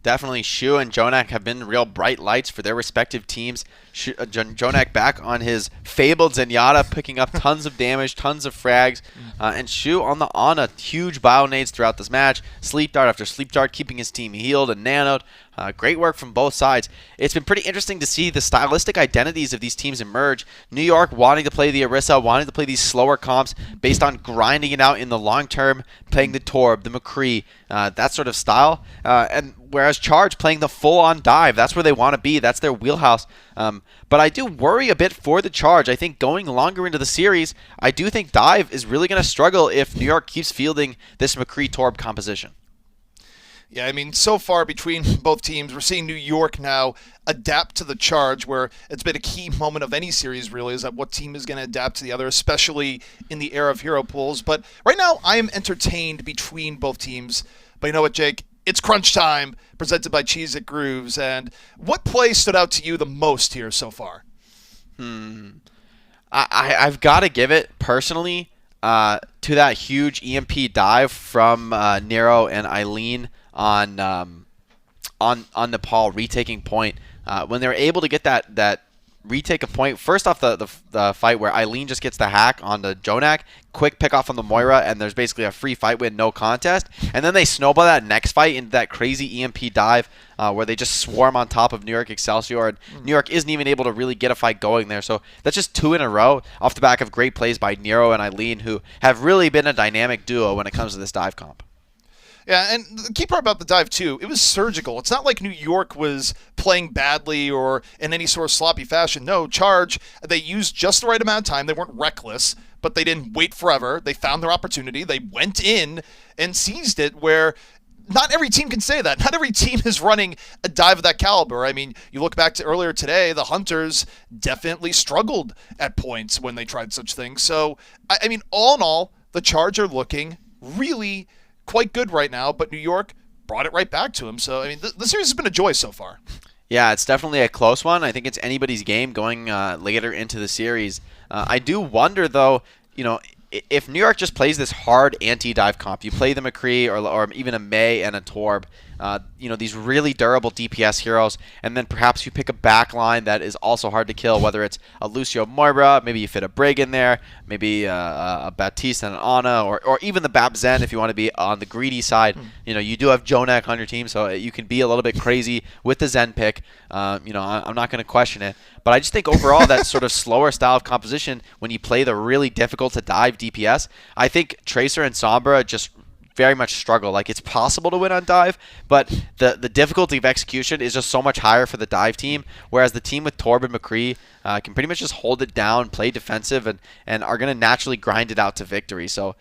Definitely, Shu and Jonak have been real bright lights for their respective teams. Jonak back on his fabled Zenyatta, picking up tons of damage, tons of frags, and Shu on the Ana, huge bio nades throughout this match. Sleep dart after sleep dart, keeping his team healed and nanoed. Great work from both sides. It's been pretty interesting to see the stylistic identities of these teams emerge. New York wanting to play the Orisa, wanting to play these slower comps based on grinding it out in the long term, playing the Torb, the McCree, that sort of style. And whereas Charge playing the full-on dive, that's where they want to be. That's their wheelhouse. But I do worry a bit for the Charge. I think going longer into the series, I do think dive is really going to struggle if New York keeps fielding this McCree Torb composition. Yeah, I mean, so far between both teams, we're seeing New York now adapt to the Charge, where it's been a key moment of any series, really, is that what team is going to adapt to the other, especially in the era of hero pools. But right now, I am entertained between both teams. But you know what, Jake? It's crunch time, presented by Cheez-It Grooves. And what play stood out to you the most here so far? I've got to give it, personally, to that huge EMP dive from Nero and Eileen on Nepal retaking point. When they were able to get that retake a point, first off the fight where Eileen just gets the hack on the Jonak, quick pick off on the Moira, and there's basically a free fight win, no contest. And then they snowball that next fight into that crazy EMP dive where they just swarm on top of New York Excelsior, and New York isn't even able to really get a fight going there. So that's just 2 in a row off the back of great plays by Nero and Eileen, who have really been a dynamic duo when it comes to this dive comp. Yeah, and the key part about the dive, too, it was surgical. It's not like New York was playing badly or in any sort of sloppy fashion. No, Charge, they used just the right amount of time. They weren't reckless, but they didn't wait forever. They found their opportunity. They went in and seized it, where not every team can say that. Not every team is running a dive of that caliber. I mean, you look back to earlier today, the Hunters definitely struggled at points when they tried such things. So, I mean, all in all, the Charge are looking really quite good right now, but New York brought it right back to him. So, I mean, the series has been a joy so far. Yeah, it's definitely a close one. I think it's anybody's game going later into the series. I do wonder, though, if New York just plays this hard anti-dive comp, you play the McCree or even a May and a Torb, these really durable DPS heroes, and then perhaps you pick a back line that is also hard to kill, whether it's a Lucio Moira, maybe you fit a Brig in there, maybe a Baptiste and an Ana, or even the Bap Zen if you want to be on the greedy side. You do have Jonak on your team, so you can be a little bit crazy with the Zen pick. I'm not going to question it. But I just think overall that sort of slower style of composition, when you play the really difficult to dive DPS, I think Tracer and Sombra just very much struggle. Like, it's possible to win on dive, but the difficulty of execution is just so much higher for the dive team, whereas the team with Torb and McCree can pretty much just hold it down, play defensive, and are going to naturally grind it out to victory. So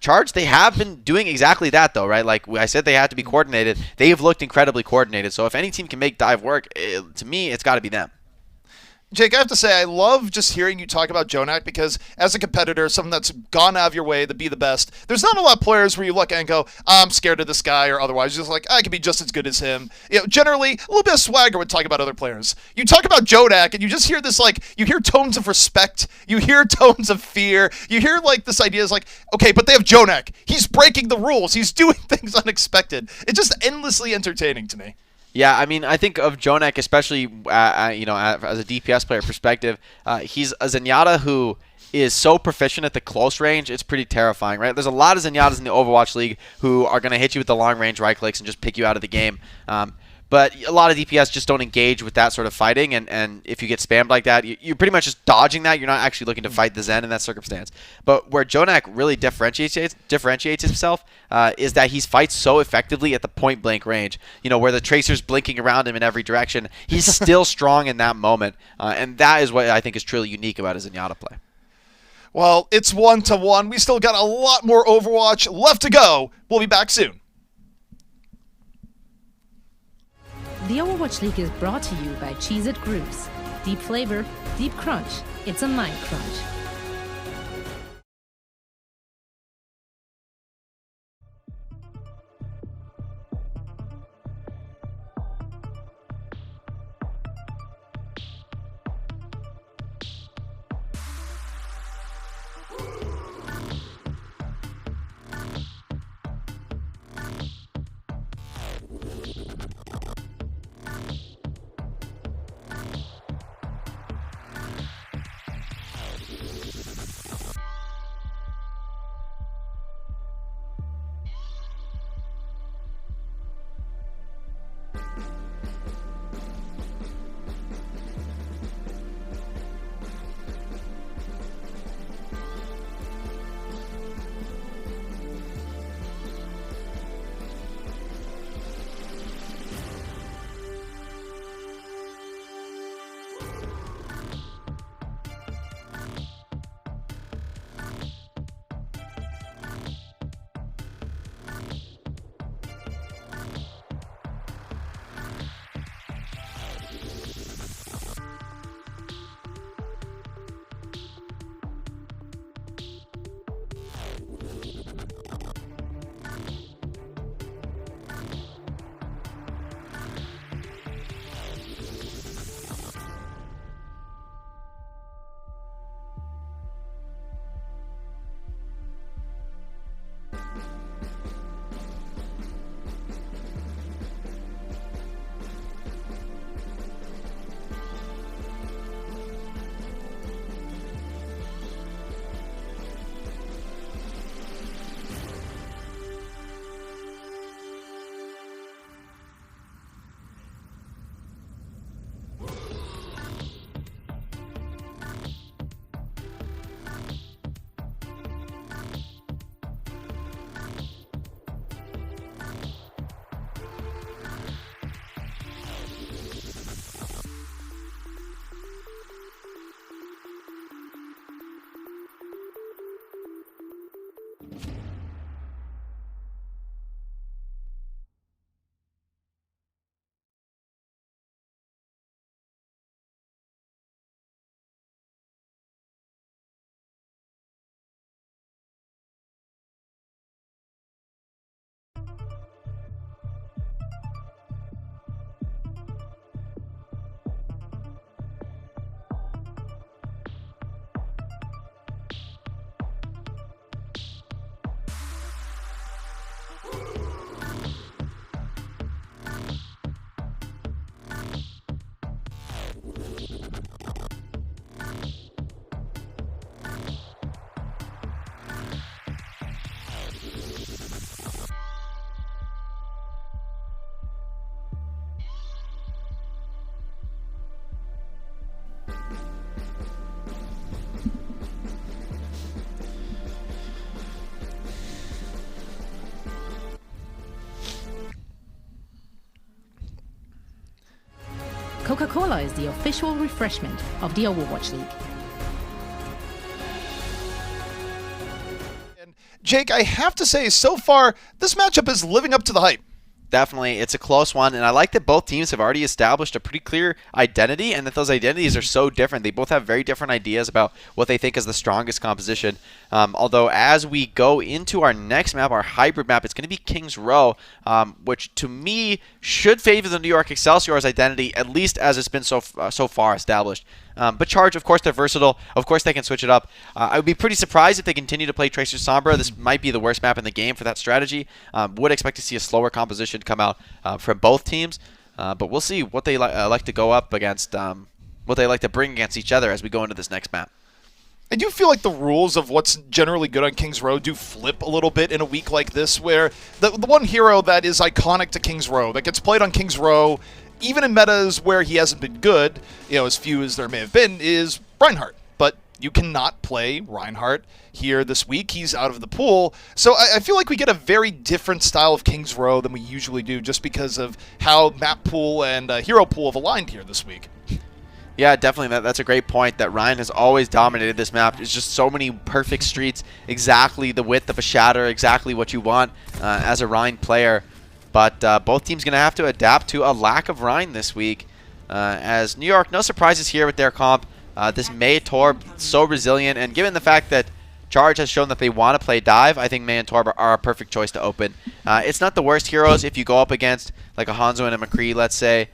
Charge, they have been doing exactly that, though, right? Like I said, they had to be coordinated. They've looked incredibly coordinated. So if any team can make dive work, to me, it's got to be them. Jake, I have to say, I love just hearing you talk about Jonak, because as a competitor, someone that's gone out of your way to be the best, there's not a lot of players where you look and go, I'm scared of this guy, or otherwise. You're just like, I could be just as good as him. Generally, a little bit of swagger when talking about other players. You talk about Jonak, and you just hear this, you hear tones of respect. You hear tones of fear. You hear, this idea is okay, but they have Jonak. He's breaking the rules. He's doing things unexpected. It's just endlessly entertaining to me. Yeah, I mean, I think of Jonak, especially, as a DPS player perspective, he's a Zenyatta who is so proficient at the close range, it's pretty terrifying, right? There's a lot of Zenyatas in the Overwatch League who are going to hit you with the long range right clicks and just pick you out of the game. But a lot of DPS just don't engage with that sort of fighting, and if you get spammed like that, you're pretty much just dodging that. You're not actually looking to fight the Zen in that circumstance. But where Jonak really differentiates himself is that he fights so effectively at the point-blank range, where the Tracer's blinking around him in every direction. He's still strong in that moment, and that is what I think is truly unique about his Zenyatta play. Well, it's 1-1. We still got a lot more Overwatch left to go. We'll be back soon. The Overwatch League is brought to you by Cheez-It Grooves. Deep flavor, deep crunch. It's a mind crunch. Coca-Cola is the official refreshment of the Overwatch League. And Jake, I have to say, so far, this matchup is living up to the hype. Definitely, it's a close one, and I like that both teams have already established a pretty clear identity, and that those identities are so different. They both have very different ideas about what they think is the strongest composition. Although, as we go into our next map, our hybrid map, it's going to be King's Row, which to me should favor the New York Excelsior's identity, at least as it's been so far established. But Charge, of course, they're versatile. Of course, they can switch it up. I would be pretty surprised if they continue to play Tracer Sombra. This might be the worst map in the game for that strategy. Would expect to see a slower composition come out from both teams. But we'll see what they like to go up against, what they like to bring against each other as we go into this next map. I do feel like the rules of what's generally good on King's Row do flip a little bit in a week like this, where the one hero that is iconic to King's Row, that gets played on King's Row, even in metas where he hasn't been good, as few as there may have been, is Reinhardt. But you cannot play Reinhardt here this week. He's out of the pool. So I feel like we get a very different style of King's Row than we usually do, just because of how map pool and hero pool have aligned here this week. Yeah, definitely. That's a great point, that Ryan has always dominated this map. It's just so many perfect streets, exactly the width of a shatter, exactly what you want as a Ryan player. But both teams going to have to adapt to a lack of Ryan this week. As New York, no surprises here with their comp. This Mei Torb, so resilient, and given the fact that Charge has shown that they want to play dive, I think Mei and Torb are a perfect choice to open. It's not the worst heroes if you go up against like a Hangzhou and a McCree, let's say.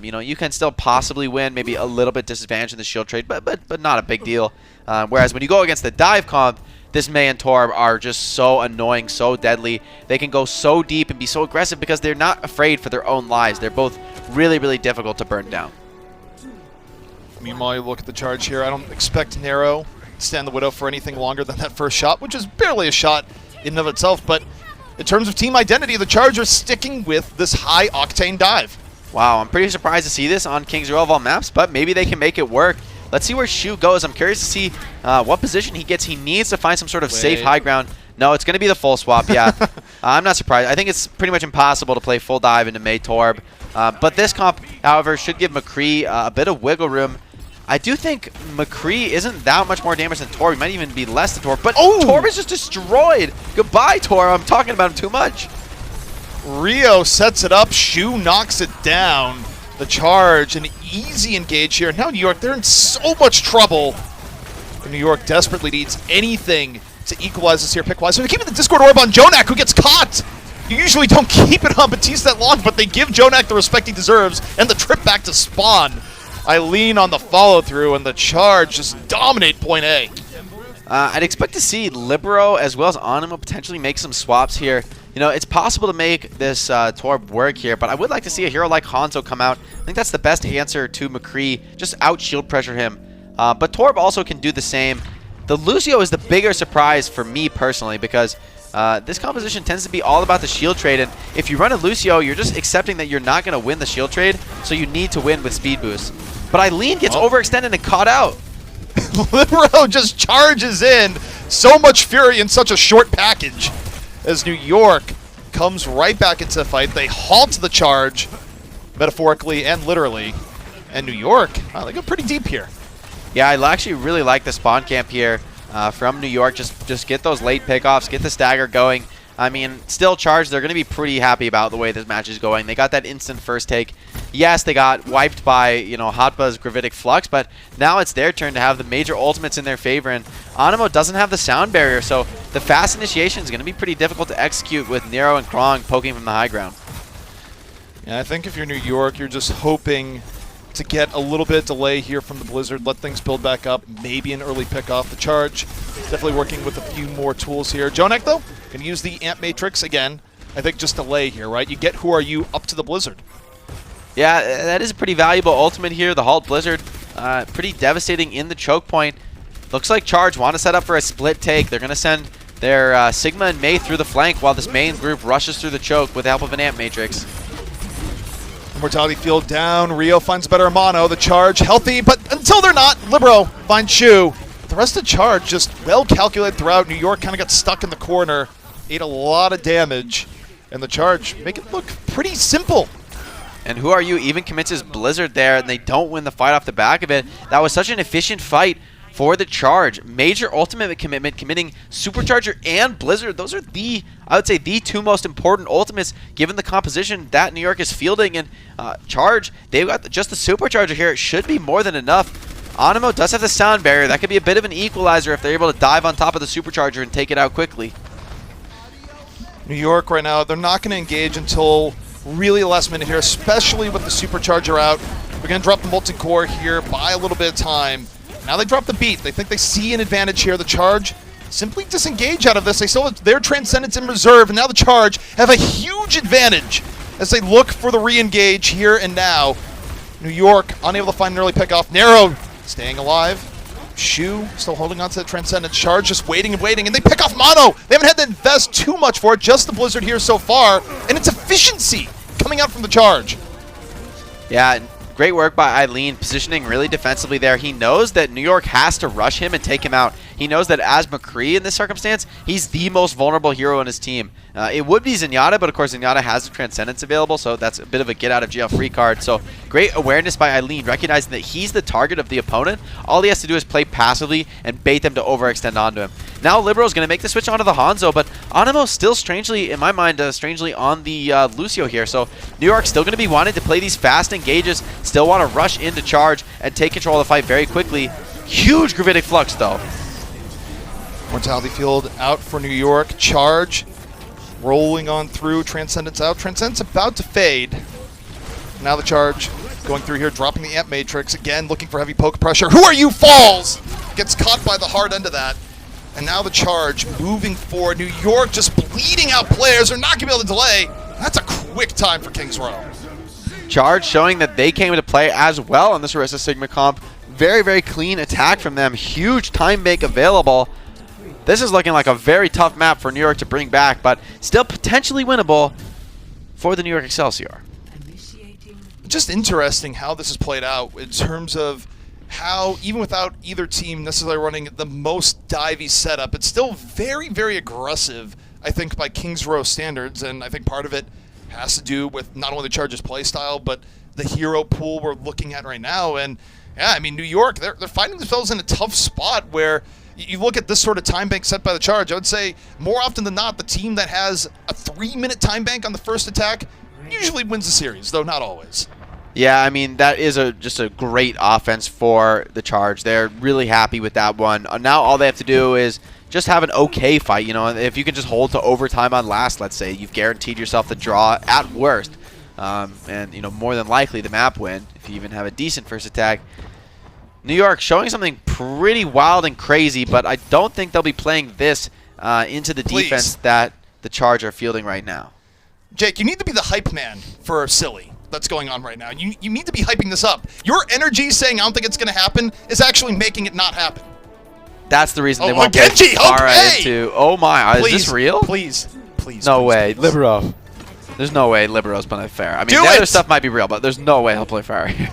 You can still possibly win, maybe a little bit disadvantage in the shield trade, but not a big deal. Whereas when you go against the dive comp, this Mei and Torb are just so annoying, so deadly. They can go so deep and be so aggressive because they're not afraid for their own lives. They're both really, really difficult to burn down. Meanwhile, you look at the Charge here. I don't expect Nero to stand the Widow for anything longer than that first shot, which is barely a shot in and of itself. But in terms of team identity, the Charge are sticking with this high-octane dive. Wow, I'm pretty surprised to see this on King's Row of all maps, but maybe they can make it work. Let's see where Shu goes. I'm curious to see what position he gets. He needs to find some sort of safe high ground. No, it's going to be the full swap, yeah. I'm not surprised. I think it's pretty much impossible to play full dive into Mei Torb. But this comp, however, should give McCree a bit of wiggle room. I do think McCree isn't that much more damage than Torb. He might even be less than Torb. But Torb is just destroyed. Goodbye, Torb. I'm talking about him too much. Rio sets it up. Shu knocks it down. The Charge, an easy engage here. Now New York, they're in so much trouble. New York desperately needs anything to equalize this here pick-wise. So they're keeping the Discord Orb on Jonak, who gets caught. You usually don't keep it on Batiste that long, but they give Jonak the respect he deserves and the trip back to spawn. Eileen on the follow-through, and the Charge just dominate point A. I'd expect to see Libero as well as Anima potentially make some swaps here. It's possible to make this Torb work here, but I would like to see a hero like Hanzo come out. I think that's the best answer to McCree. Just out-shield pressure him. But Torb also can do the same. The Lucio is the bigger surprise for me personally, because this composition tends to be all about the shield trade, and if you run a Lucio, you're just accepting that you're not going to win the shield trade, so you need to win with speed boost. But Eileen gets overextended and caught out. Libero just charges in. So much fury in such a short package. As New York comes right back into the fight, they halt the Charge, metaphorically and literally. And New York, they go pretty deep here. Yeah, I actually really like the spawn camp here from New York. Just get those late pickoffs, get the stagger going. I mean, still Charge, they're going to be pretty happy about the way this match is going. They got that instant first take. Yes, they got wiped by, Hotba's Gravitic Flux, but now it's their turn to have the major ultimates in their favor, and Animo doesn't have the sound barrier, so the fast initiation is going to be pretty difficult to execute with Nero and Krong poking from the high ground. Yeah, I think if you're New York, you're just hoping to get a little bit of delay here from the Blizzard, let things build back up, maybe an early pick off. The Charge definitely working with a few more tools here. Jonak, though, can use the Amp Matrix again. I think just delay here, right? You get Who Are You up to the Blizzard. Yeah, that is a pretty valuable ultimate here. The Halt Blizzard, pretty devastating in the choke point. Looks like Charge want to set up for a split take. They're going to send their Sigma and Mei through the flank while this main group rushes through the choke with the help of an Amp Matrix. Mortality field down. Rio finds better Mono. The Charge healthy, but until they're not, Libero finds Shu. The rest of the Charge just well calculated throughout. New York kind of got stuck in the corner, ate a lot of damage, and the Charge make it look pretty simple. And who are you even commits his Blizzard there, and they don't win the fight off the back of it. That was such an efficient fight for the Charge. Major ultimate commitment, committing Supercharger and Blizzard. Those are I would say, the two most important ultimates given the composition that New York is fielding. And Charge, they've got just the Supercharger here. It should be more than enough. Animo does have the sound barrier. That could be a bit of an equalizer if they're able to dive on top of the Supercharger and take it out quickly. New York right now, they're not going to engage until really last minute here, especially with the Supercharger out. We're going to drop the Molten Core here, buy a little bit of time. Now they drop the beat. They think they see an advantage here. The Charge simply disengage out of this. They still have their Transcendence in reserve, and now the Charge have a huge advantage as they look for the re-engage here and now. New York unable to find an early pick-off. Narrow staying alive. Shu still holding on to the Transcendence. Charge just waiting and waiting, and they pick off Mono. They haven't had to invest too much for it, just the Blizzard here so far, and it's efficiency coming out from the Charge. Yeah, great work by Eileen, positioning really defensively there. He knows that New York has to rush him and take him out. He knows that as McCree in this circumstance, he's the most vulnerable hero in his team. It would be Zenyatta, but of course Zenyatta has the Transcendence available, so that's a bit of a get-out-of-jail free card. So great awareness by Eileen, recognizing that he's the target of the opponent. All he has to do is play passively and bait them to overextend onto him. Now Libero's going to make the switch onto the Hanzo, but Animo still strangely, in my mind, strangely on the Lucio here. So New York still going to be wanting to play these fast engages, still want to rush into Charge and take control of the fight very quickly. Huge Gravitic Flux, though. Mortality field out for New York. Charge rolling on through. Transcendence out. Transcendence about to fade. Now the Charge going through here, dropping the Amp Matrix. Again, looking for heavy poke pressure. Who are you? Falls! Gets caught by the hard end of that. And now the Charge moving forward. New York just bleeding out players. They're not going to be able to delay. That's a quick time for Kings Row. Charge showing that they came into play as well on this Orisa Sigma comp. Very, very clean attack from them. Huge time bank available. This is looking like a very tough map for New York to bring back, but still potentially winnable for the New York Excelsior. Just interesting how this is played out in terms of how, even without either team necessarily running the most divey setup, it's still very, very aggressive, I think, by Kings Row standards, and I think part of it has to do with not only the Charge's playstyle, but the hero pool we're looking at right now. And yeah, I mean, New York, they're finding themselves in a tough spot where you look at this sort of time bank set by the Charge. I would say more often than not, the team that has a 3-minute time bank on the first attack usually wins the series, though not always. Yeah, I mean, that is just a great offense for the Charge. They're really happy with that one. Now all they have to do is just have an okay fight. You know, if you can just hold to overtime on last, let's say, you've guaranteed yourself the draw at worst. And, you know, more than likely the map win if you even have a decent first attack. New York showing something pretty wild and crazy, but I don't think they'll be playing this into the defense that the Charge are fielding right now. Jake, you need to be the hype man for Silly that's going on right now. You need to be hyping this up. Your energy saying I don't think it's going to happen is actually making it not happen. That's the reason they won't Genji, play Pharah into... Oh my, is this real? Please. No way. Please. Libero. There's no way Libero's playing Pharah. I mean, the other stuff might be real, but there's no way he'll play Pharah here.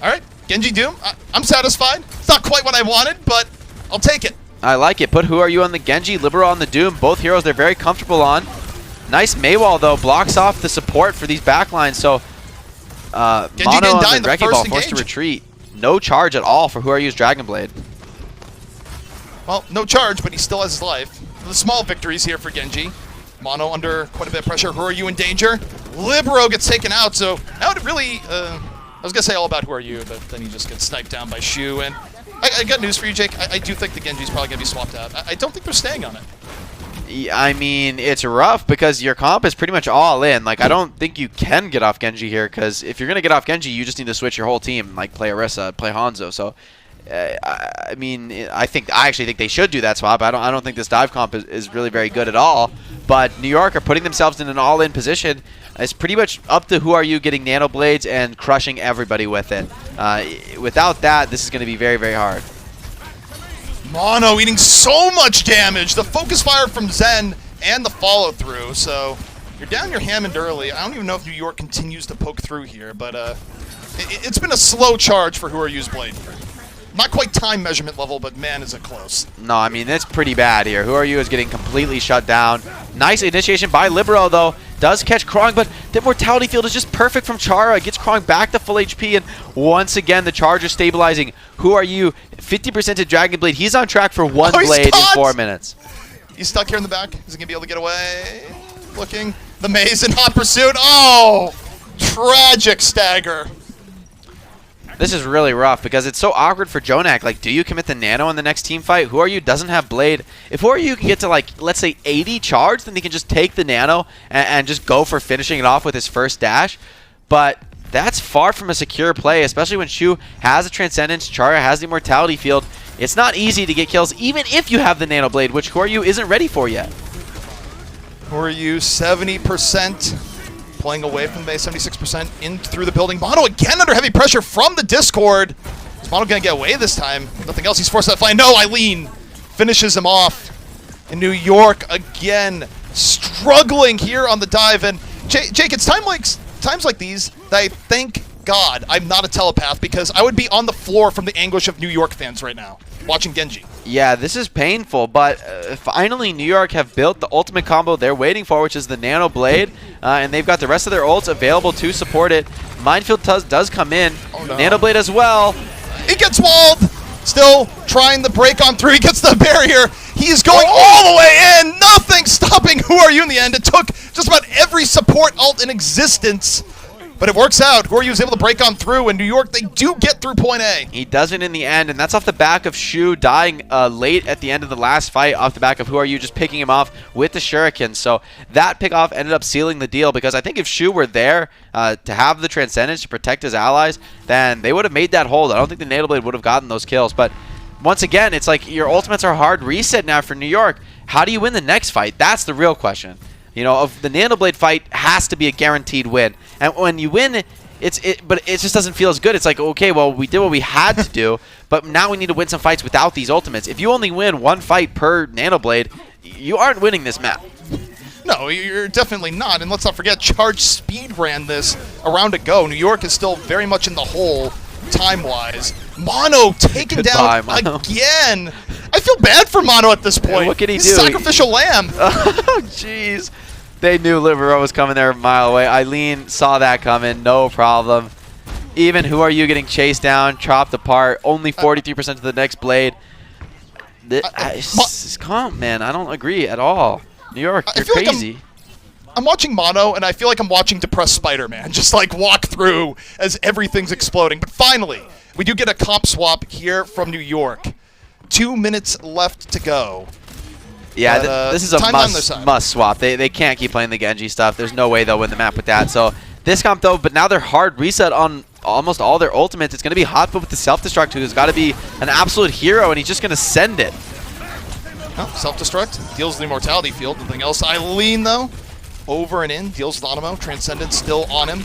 All right, Genji Doom, I'm satisfied. It's not quite what I wanted, but I'll take it. I like it. Put who are you on the Genji, Libero on the Doom. Both heroes they're very comfortable on. Nice Maywall, though, blocks off the support for these backlines. So, Mono on the Wrecking Ball forced to retreat. No charge at all for who are you's Dragon Blade. Well, no charge, but he still has his life. The small victories here for Genji. Mono under quite a bit of pressure. Who are you in danger? Libero gets taken out, so that would really... I was going to say all about who are you, but then he just gets sniped down by Shu. And I got news for you, Jake. I do think the Genji's probably going to be swapped out. I don't think they're staying on it. I mean, it's rough because your comp is pretty much all in. Like, I don't think you can get off Genji here because if you're going to get off Genji, you just need to switch your whole team. Like, play Orisa, play Hanzo. So, I mean, I actually think they should do that swap. I don't think this dive comp is really very good at all. But New York are putting themselves in an all-in position. It's pretty much up to who are you getting Nano Blades and crushing everybody with it. Without that, this is going to be very, very hard. Mono eating so much damage. The focus fire from Zen and the follow-through. So You're down your Hammond early. I don't even know if New York continues to poke through here, but it's been a slow charge for Whoryu's Blade. Not quite time measurement level, but man, is it close. No, I mean, it's pretty bad here. Whoryu is getting completely shut down. Nice initiation by Libero, though. Does catch Krong, but the Mortality Field is just perfect from Chara. Gets Krong back to full HP, and once again, the charge is stabilizing. Whoryu, 50% to Dragon Blade. He's on track for one blade in 4 minutes. He's stuck here in the back. Is he going to be able to get away? Looking. The maze in hot pursuit. Oh! Tragic stagger. This is really rough because it's so awkward for Jonak. Like, do you commit the nano in the next team fight? Whoryu doesn't have Blade. If Whoryu can get to, like, let's say 80 charge, then he can just take the nano and just go for finishing it off with his first dash. But that's far from a secure play, especially when Shu has a Transcendence, Chara has the Immortality Field. It's not easy to get kills, even if you have the Nano Blade, which Whoryu isn't ready for yet. Whoryu, 70%. Playing away from the base, 76% in through the building. Mono again under heavy pressure from the Discord. Is Mono going to get away this time? Nothing else. He's forced to find. No, Eileen finishes him off. In New York again, struggling here on the dive. And Jake, it's times like these that I thank God I'm not a telepath, because I would be on the floor from the anguish of New York fans right now watching Genji. Yeah, this is painful, but finally New York have built the ultimate combo they're waiting for, which is the Nano Blade, and they've got the rest of their ults available to support it. Minefield does come in. Oh, no. Nano Blade as well. He gets walled! Still trying the break on through. He gets the barrier. He's going all the way in. Nothing stopping Whoryu in the end. It took just about every support ult in existence. But it works out. Whoryu is able to break on through, and New York, they do get through point A. He doesn't in the end, and that's off the back of Shu dying late at the end of the last fight, off the back of Whoryu just picking him off with the Shuriken. So that pick-off ended up sealing the deal, because I think if Shu were there to have the Transcendence to protect his allies, then they would have made that hold. I don't think the Nano Blade would have gotten those kills. But once again, it's like your ultimates are hard reset now for New York. How do you win the next fight? That's the real question. You know, of the Nano Blade fight has to be a guaranteed win. And when you win, but it just doesn't feel as good. It's like, okay, well, we did what we had to do, but now we need to win some fights without these ultimates. If you only win one fight per Nano Blade, you aren't winning this map. No, you're definitely not. And let's not forget, Charge speed ran this a round ago. New York is still very much in the hole time-wise. Mono taken down Mono. Again. I feel bad for Mono at this point. What can he He's do? Sacrificial lamb. Oh, jeez. They knew Libero was coming there a mile away. Eileen saw that coming, no problem. Even Whoryu getting chased down, chopped apart, only 43% to the next blade. Come, man, I don't agree at all. New York, you're crazy. Like I'm watching Mono, and I feel like I'm watching depressed Spider-Man, just like walk through as everything's exploding. But finally, we do get a comp swap here from New York. 2 minutes left to go. Yeah, but, this is a must swap. They can't keep playing the Genji stuff. There's no way they'll win the map with that. So this comp, though, but now they're hard reset on almost all their ultimates. It's going to be Hotfoot with the self-destruct, who's got to be an absolute hero, and he's just going to send it. Oh, self-destruct. Deals the Immortality Field. Nothing else. Eileen, though, over and in. Deals with Animo. Transcendence still on him.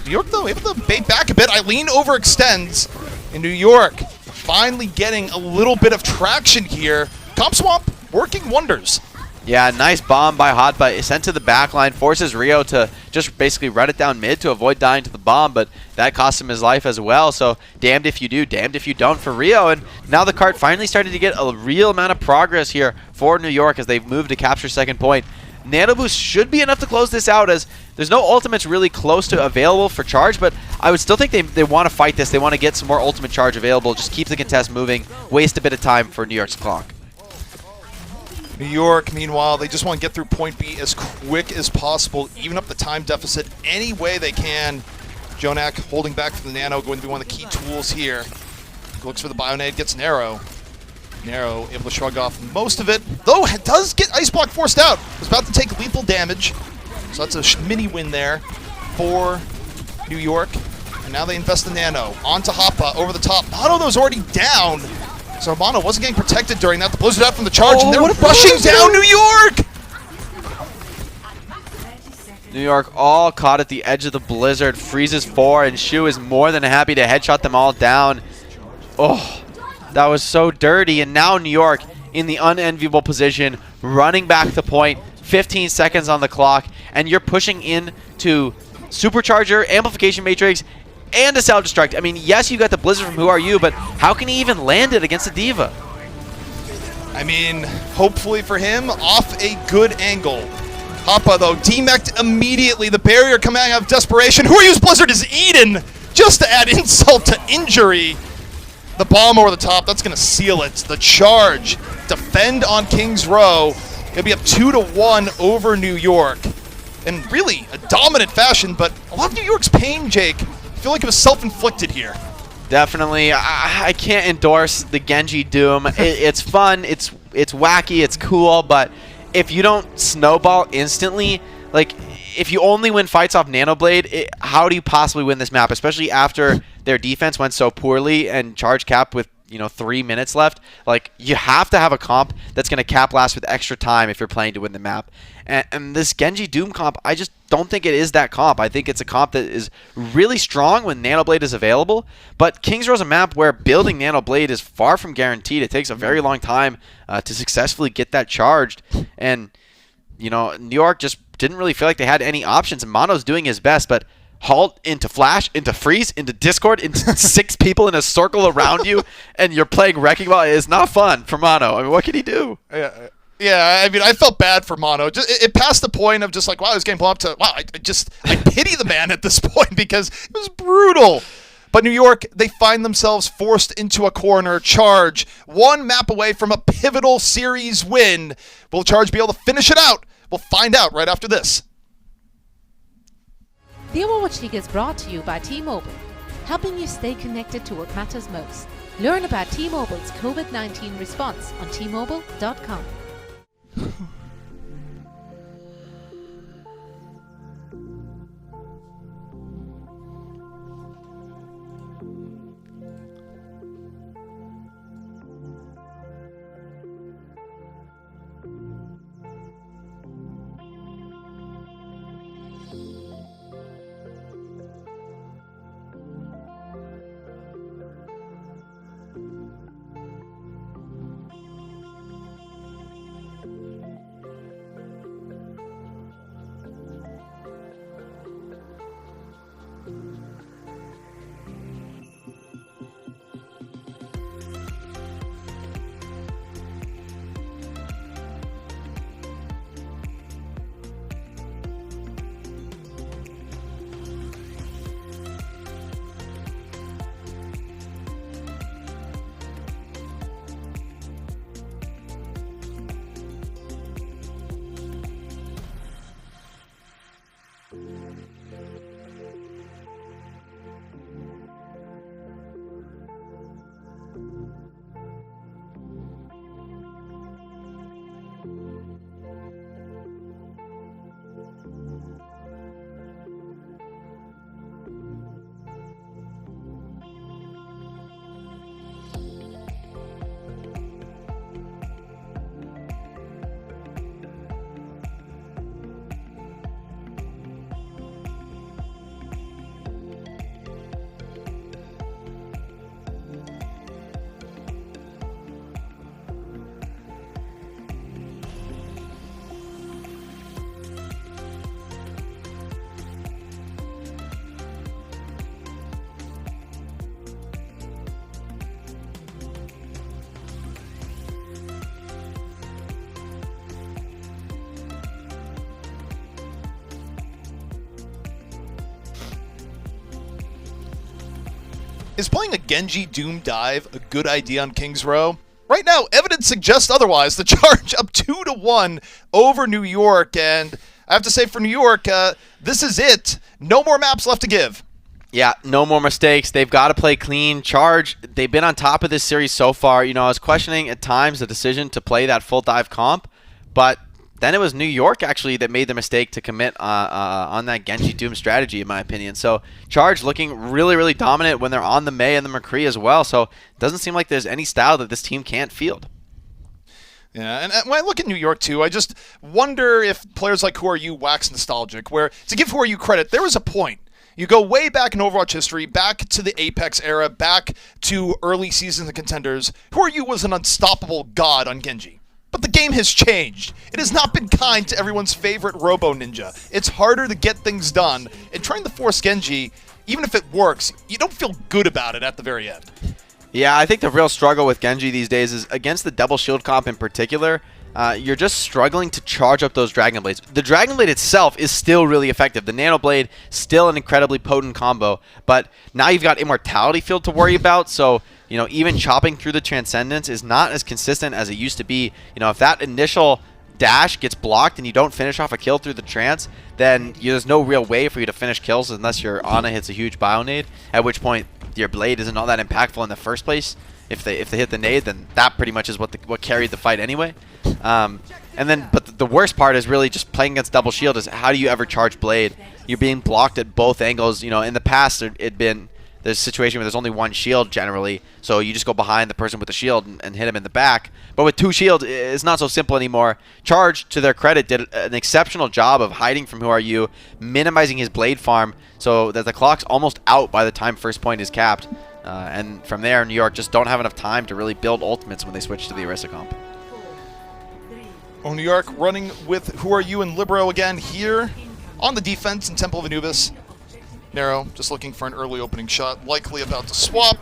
New York, though, able to bait back a bit. Eileen overextends. In New York, finally getting a little bit of traction here. Comp swap working wonders. Yeah, nice bomb by Hotba. Sent to the backline, forces Rio to just basically run it down mid to avoid dying to the bomb, but that cost him his life as well. So damned if you do, damned if you don't for Rio. And now the cart finally started to get a real amount of progress here for New York as they've moved to capture second point. Nano Boost should be enough to close this out, as there's no ultimates really close to available for Charge, but I would still think they want to fight this. They want to get some more ultimate Charge available, just keep the contest moving, waste a bit of time for New York's clock. New York, meanwhile, they just want to get through point B as quick as possible, even up the time deficit any way they can. Jonak holding back from the Nano, going to be one of the key tools here. Looks for the Bionade, gets Narrow. Narrow able to shrug off most of it, though it does get Ice Block forced out. It's about to take lethal damage, so that's a mini win there for New York. And now they invest the Nano onto Hoppa over the top. Mono, though, is already down, so Mono wasn't getting protected during that. The Blizzard out from the Charge, and they're rushing down New York! New York all caught at the edge of the Blizzard, freezes 4, and Shu is more than happy to headshot them all down. Oh, that was so dirty, and now New York in the unenviable position, running back the point, 15 seconds on the clock, and you're pushing into Supercharger, Amplification Matrix, and a Self-Destruct. I mean, yes, you got the Blizzard from Who Are You, but how can he even land it against a D.Va? I mean, hopefully for him, off a good angle. Hoppa, though, demeched immediately. The barrier coming out of desperation. Who Are You's Blizzard is eaten, just to add insult to injury. The bomb over the top, that's going to seal it. The Charge, defend on Kings Row. It'll be up 2-1 over New York. In really a dominant fashion, but a lot of New York's pain, Jake, I feel like it was self-inflicted here. Definitely. I can't endorse the Genji Doom. It's fun, it's wacky, it's cool, but if you don't snowball instantly, like, if you only win fights off Nanoblade, how do you possibly win this map, especially after their defense went so poorly and Charge capped with 3 minutes left? Like, you have to have a comp that's going to cap last with extra time if you're playing to win the map. And this Genji Doom comp, I just don't think it is that comp. I think it's a comp that is really strong when Nanoblade is available, but Kings Row's a map where building Nanoblade is far from guaranteed. It takes a very long time to successfully get that charged, and New York just didn't really feel like they had any options, and Mono's doing his best, but halt into Flash, into Freeze, into Discord, into 6 people in a circle around you, and you're playing Wrecking Ball. It's not fun for Mono. I mean, what can he do? Yeah, I mean, I felt bad for Mono. It passed the point of just like, wow, this game blown up to, wow, I pity the man at this point because it was brutal. But New York, they find themselves forced into a corner. Charge, 1 map away from a pivotal series win. Will Charge be able to finish it out? We'll find out right after this. The Overwatch League is brought to you by T-Mobile, helping you stay connected to what matters most. Learn about T-Mobile's COVID-19 response on T-Mobile.com. Is playing a Genji Doom dive a good idea on Kings Row? Right now, evidence suggests otherwise. The Charge up 2-1 over New York, and I have to say for New York, this is it. No more maps left to give. Yeah, no more mistakes. They've got to play clean. Charge, they've been on top of this series so far. I was questioning at times the decision to play that full dive comp, but then it was New York actually that made the mistake to commit on that Genji Doom strategy, in my opinion. So Charge looking really, really dominant when they're on the Mei and the McCree as well. So it doesn't seem like there's any style that this team can't field. Yeah, and when I look at New York, too, I just wonder if players like Who Are You wax nostalgic, where, to give Who Are You credit, there was a point. You go way back in Overwatch history, back to the Apex era, back to early seasons of Contenders. Who Are You was an unstoppable god on Genji. But the game has changed. It has not been kind to everyone's favorite Robo Ninja. It's harder to get things done, and trying to force Genji, even if it works, you don't feel good about it at the very end. Yeah, I think the real struggle with Genji these days is against the double shield comp in particular. You're just struggling to charge up those Dragon Blades. The Dragon Blade itself is still really effective. The Nano Blade, still an incredibly potent combo, but now you've got Immortality Field to worry about, so you know, even chopping through the Transcendence is not as consistent as it used to be. You know, if that initial dash gets blocked and you don't finish off a kill through the trance, then there's no real way for you to finish kills unless your Ana hits a huge bio-nade, at which point your blade isn't all that impactful in the first place. If they hit the nade, then that pretty much is what carried the fight anyway. But the worst part is really just playing against double shield is how do you ever charge blade? You're being blocked at both angles. You know, in the past there's a situation where there's only one shield generally, so you just go behind the person with the shield and hit him in the back. But with two shields, it's not so simple anymore. Charge, to their credit, did an exceptional job of hiding from Who Are You, minimizing his blade farm so that the clock's almost out by the time first point is capped. And from there, New York just don't have enough time to really build ultimates when they switch to the Orisa comp. Oh, New York running with Who Are You and Libero again here on the defense in Temple of Anubis. Narrow, just looking for an early opening shot, likely about to swap.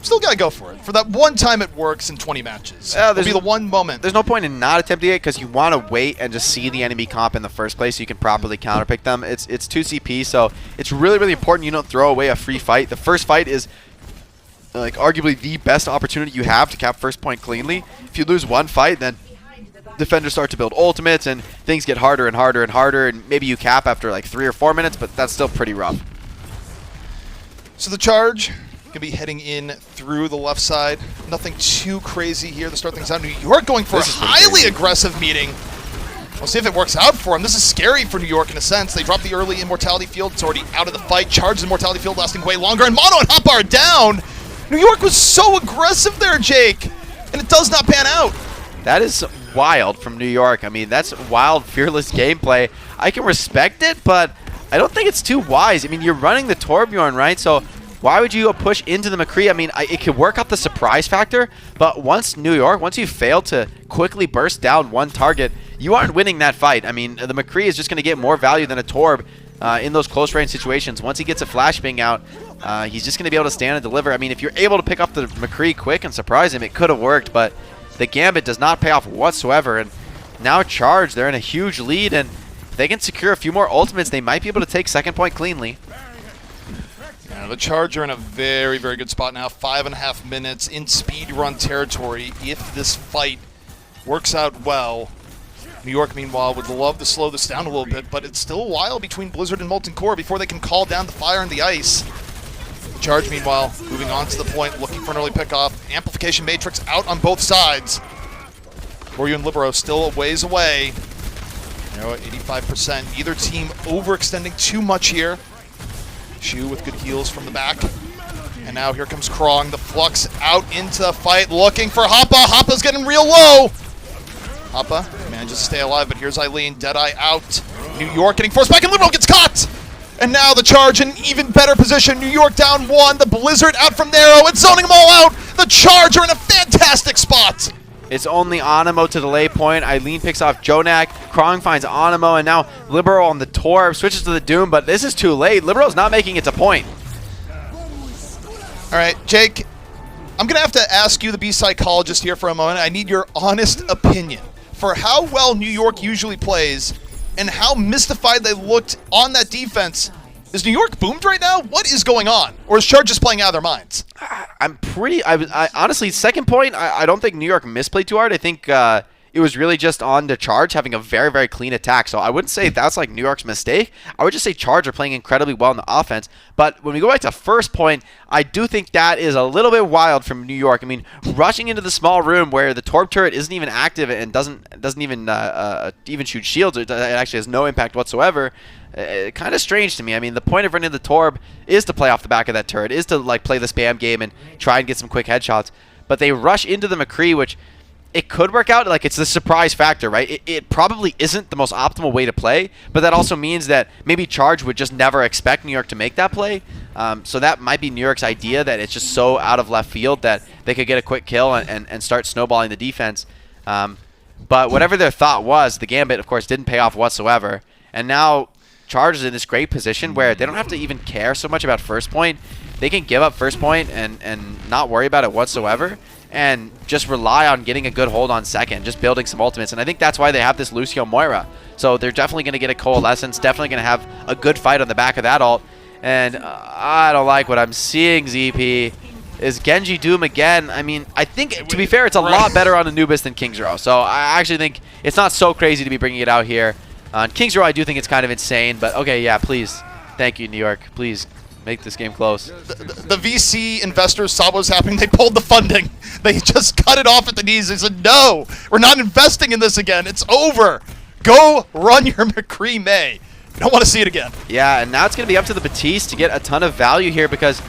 Still gotta go for it. For that one time it works in 20 matches. There'll be the one moment. There's no point in not attempting it because you want to wait and just see the enemy comp in the first place so you can properly counterpick them. It's 2 CP, so it's really, really important you don't throw away a free fight. The first fight is like arguably the best opportunity you have to cap first point cleanly. If you lose one fight, then defenders start to build ultimates and things get harder and harder and harder, and maybe you cap after like 3 or 4 minutes, but that's still pretty rough. So the Charge gonna be heading in through the left side. Nothing too crazy here to start things out. New York going for a highly aggressive meeting. We'll see if it works out for him. This is scary for New York in a sense. They dropped the early Immortality Field. It's already out of the fight. Charge's Immortality Field lasting way longer, and Mono and Hoppa are down. New York was so aggressive there, Jake, and it does not pan out. That is wild from New York. I mean, that's wild, fearless gameplay. I can respect it, but I don't think it's too wise. I mean, you're running the Torbjorn, right? So why would you go push into the McCree? I mean, it could work out the surprise factor, but once you fail to quickly burst down one target, you aren't winning that fight. I mean, the McCree is just going to get more value than a Torb in those close range situations. Once he gets a flashbang out, he's just going to be able to stand and deliver. I mean, if you're able to pick up the McCree quick and surprise him, it could have worked, but the Gambit does not pay off whatsoever. And now Charge, they're in a huge lead, and if they can secure a few more ultimates, they might be able to take second point cleanly. Yeah, the Charge are in a very, very good spot now. 5.5 minutes in speedrun territory. If this fight works out well, New York, meanwhile, would love to slow this down a little bit, but it's still a while between Blizzard and Molten Core before they can call down the fire and the ice. The Charge, meanwhile, moving on to the point, looking for an early pickoff. Amplification Matrix out on both sides. Koryu and Libero still a ways away. Narrow at 85%. Either team overextending too much here. Shu with good heals from the back. And now here comes Krong. The Flux out into the fight, looking for Hoppa. Hoppa's getting real low. Hoppa manages to stay alive, but here's Eileen. Deadeye out. New York getting forced back, and Libero gets caught! And now the Charge in even better position. New York down 1. The Blizzard out from Narrow. It's zoning them all out. The Charge are in a fantastic spot. It's only Animo to the lay point. Eileen picks off Jonak. Krong finds Animo, and now Libero on the Torb switches to the Doom, but this is too late. Libero's not making it to point. All right, Jake, I'm going to have to ask you, the B-psychologist, here for a moment. I need your honest opinion for how well New York usually plays and how mystified they looked on that defense. Is New York boomed right now? What is going on? Or is Charge just playing out of their minds? I honestly, second point, I don't think New York misplayed too hard. I think it was really just on the Charge having a very, very clean attack. So I wouldn't say that's like New York's mistake. I would just say Charge are playing incredibly well in the offense. But when we go back to first point, I do think that is a little bit wild from New York. I mean, rushing into the small room where the Torb turret isn't even active and doesn't even shoot shields. It actually has no impact whatsoever. Kind of strange to me. I mean, the point of running the Torb is to play off the back of that turret, is to like play the spam game and try and get some quick headshots. But they rush into the McCree, which it could work out. Like, it's the surprise factor, right? It probably isn't the most optimal way to play, but that also means that maybe Charge would just never expect New York to make that play. So that might be New York's idea, that it's just so out of left field that they could get a quick kill and start snowballing the defense. But whatever their thought was, the Gambit, of course, didn't pay off whatsoever. And now Charge is in this great position where they don't have to even care so much about first point. They can give up first point and not worry about it whatsoever and just rely on getting a good hold on second, just building some ultimates. And I think that's why they have this Lucio Moira. So they're definitely going to get a Coalescence, definitely going to have a good fight on the back of that ult. And I don't like what I'm seeing, ZP. Is Genji Doom again. I mean, I think, to be fair, it's a lot better on Anubis than King's Row. So I actually think it's not so crazy to be bringing it out here. On King's Row, I do think it's kind of insane. But, okay, yeah, please. Thank you, New York. Please make this game close. The VC investors saw what was happening. They pulled the funding. They just cut it off at the knees. They said, no, we're not investing in this again. It's over. Go run your McCree May. I don't want to see it again. Yeah, and now it's going to be up to the Batiste to get a ton of value here because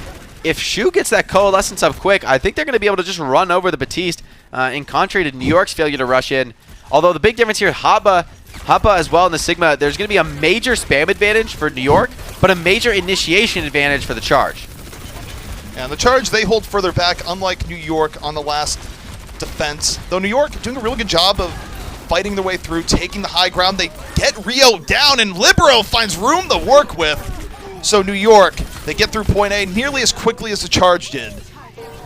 if Shu gets that Coalescence up quick, I think they're going to be able to just run over the Batiste in contrary to New York's failure to rush in. Although the big difference here, Hapa as well in the Sigma, there's going to be a major spam advantage for New York, but a major initiation advantage for the Charge. And the Charge, they hold further back, unlike New York on the last defense. Though New York doing a really good job of fighting their way through, taking the high ground. They get Rio down, and Libero finds room to work with. So New York, they get through point A nearly as quickly as the Charge did.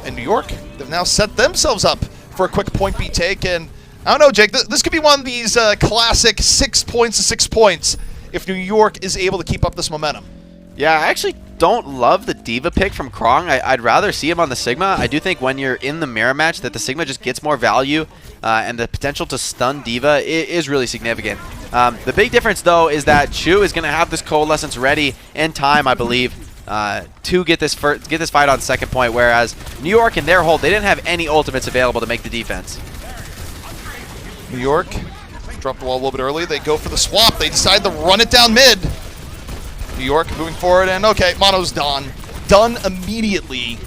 And New York, they've now set themselves up for a quick point B take. And I don't know, Jake, this could be one of these classic 6 points to 6 points if New York is able to keep up this momentum. Yeah, I actually don't love the D.Va pick from Krong. I'd rather see him on the Sigma. I do think when you're in the mirror match that the Sigma just gets more value and the potential to stun D.Va is really significant. The big difference, though, is that Shu is going to have this Coalescence ready in time, I believe, to get this fight on second point, whereas New York in their hold, they didn't have any ultimates available to make the defense. New York dropped the wall a little bit early. They go for the swap. They decide to run it down mid. New York moving forward, and okay, Mono's done. Done immediately.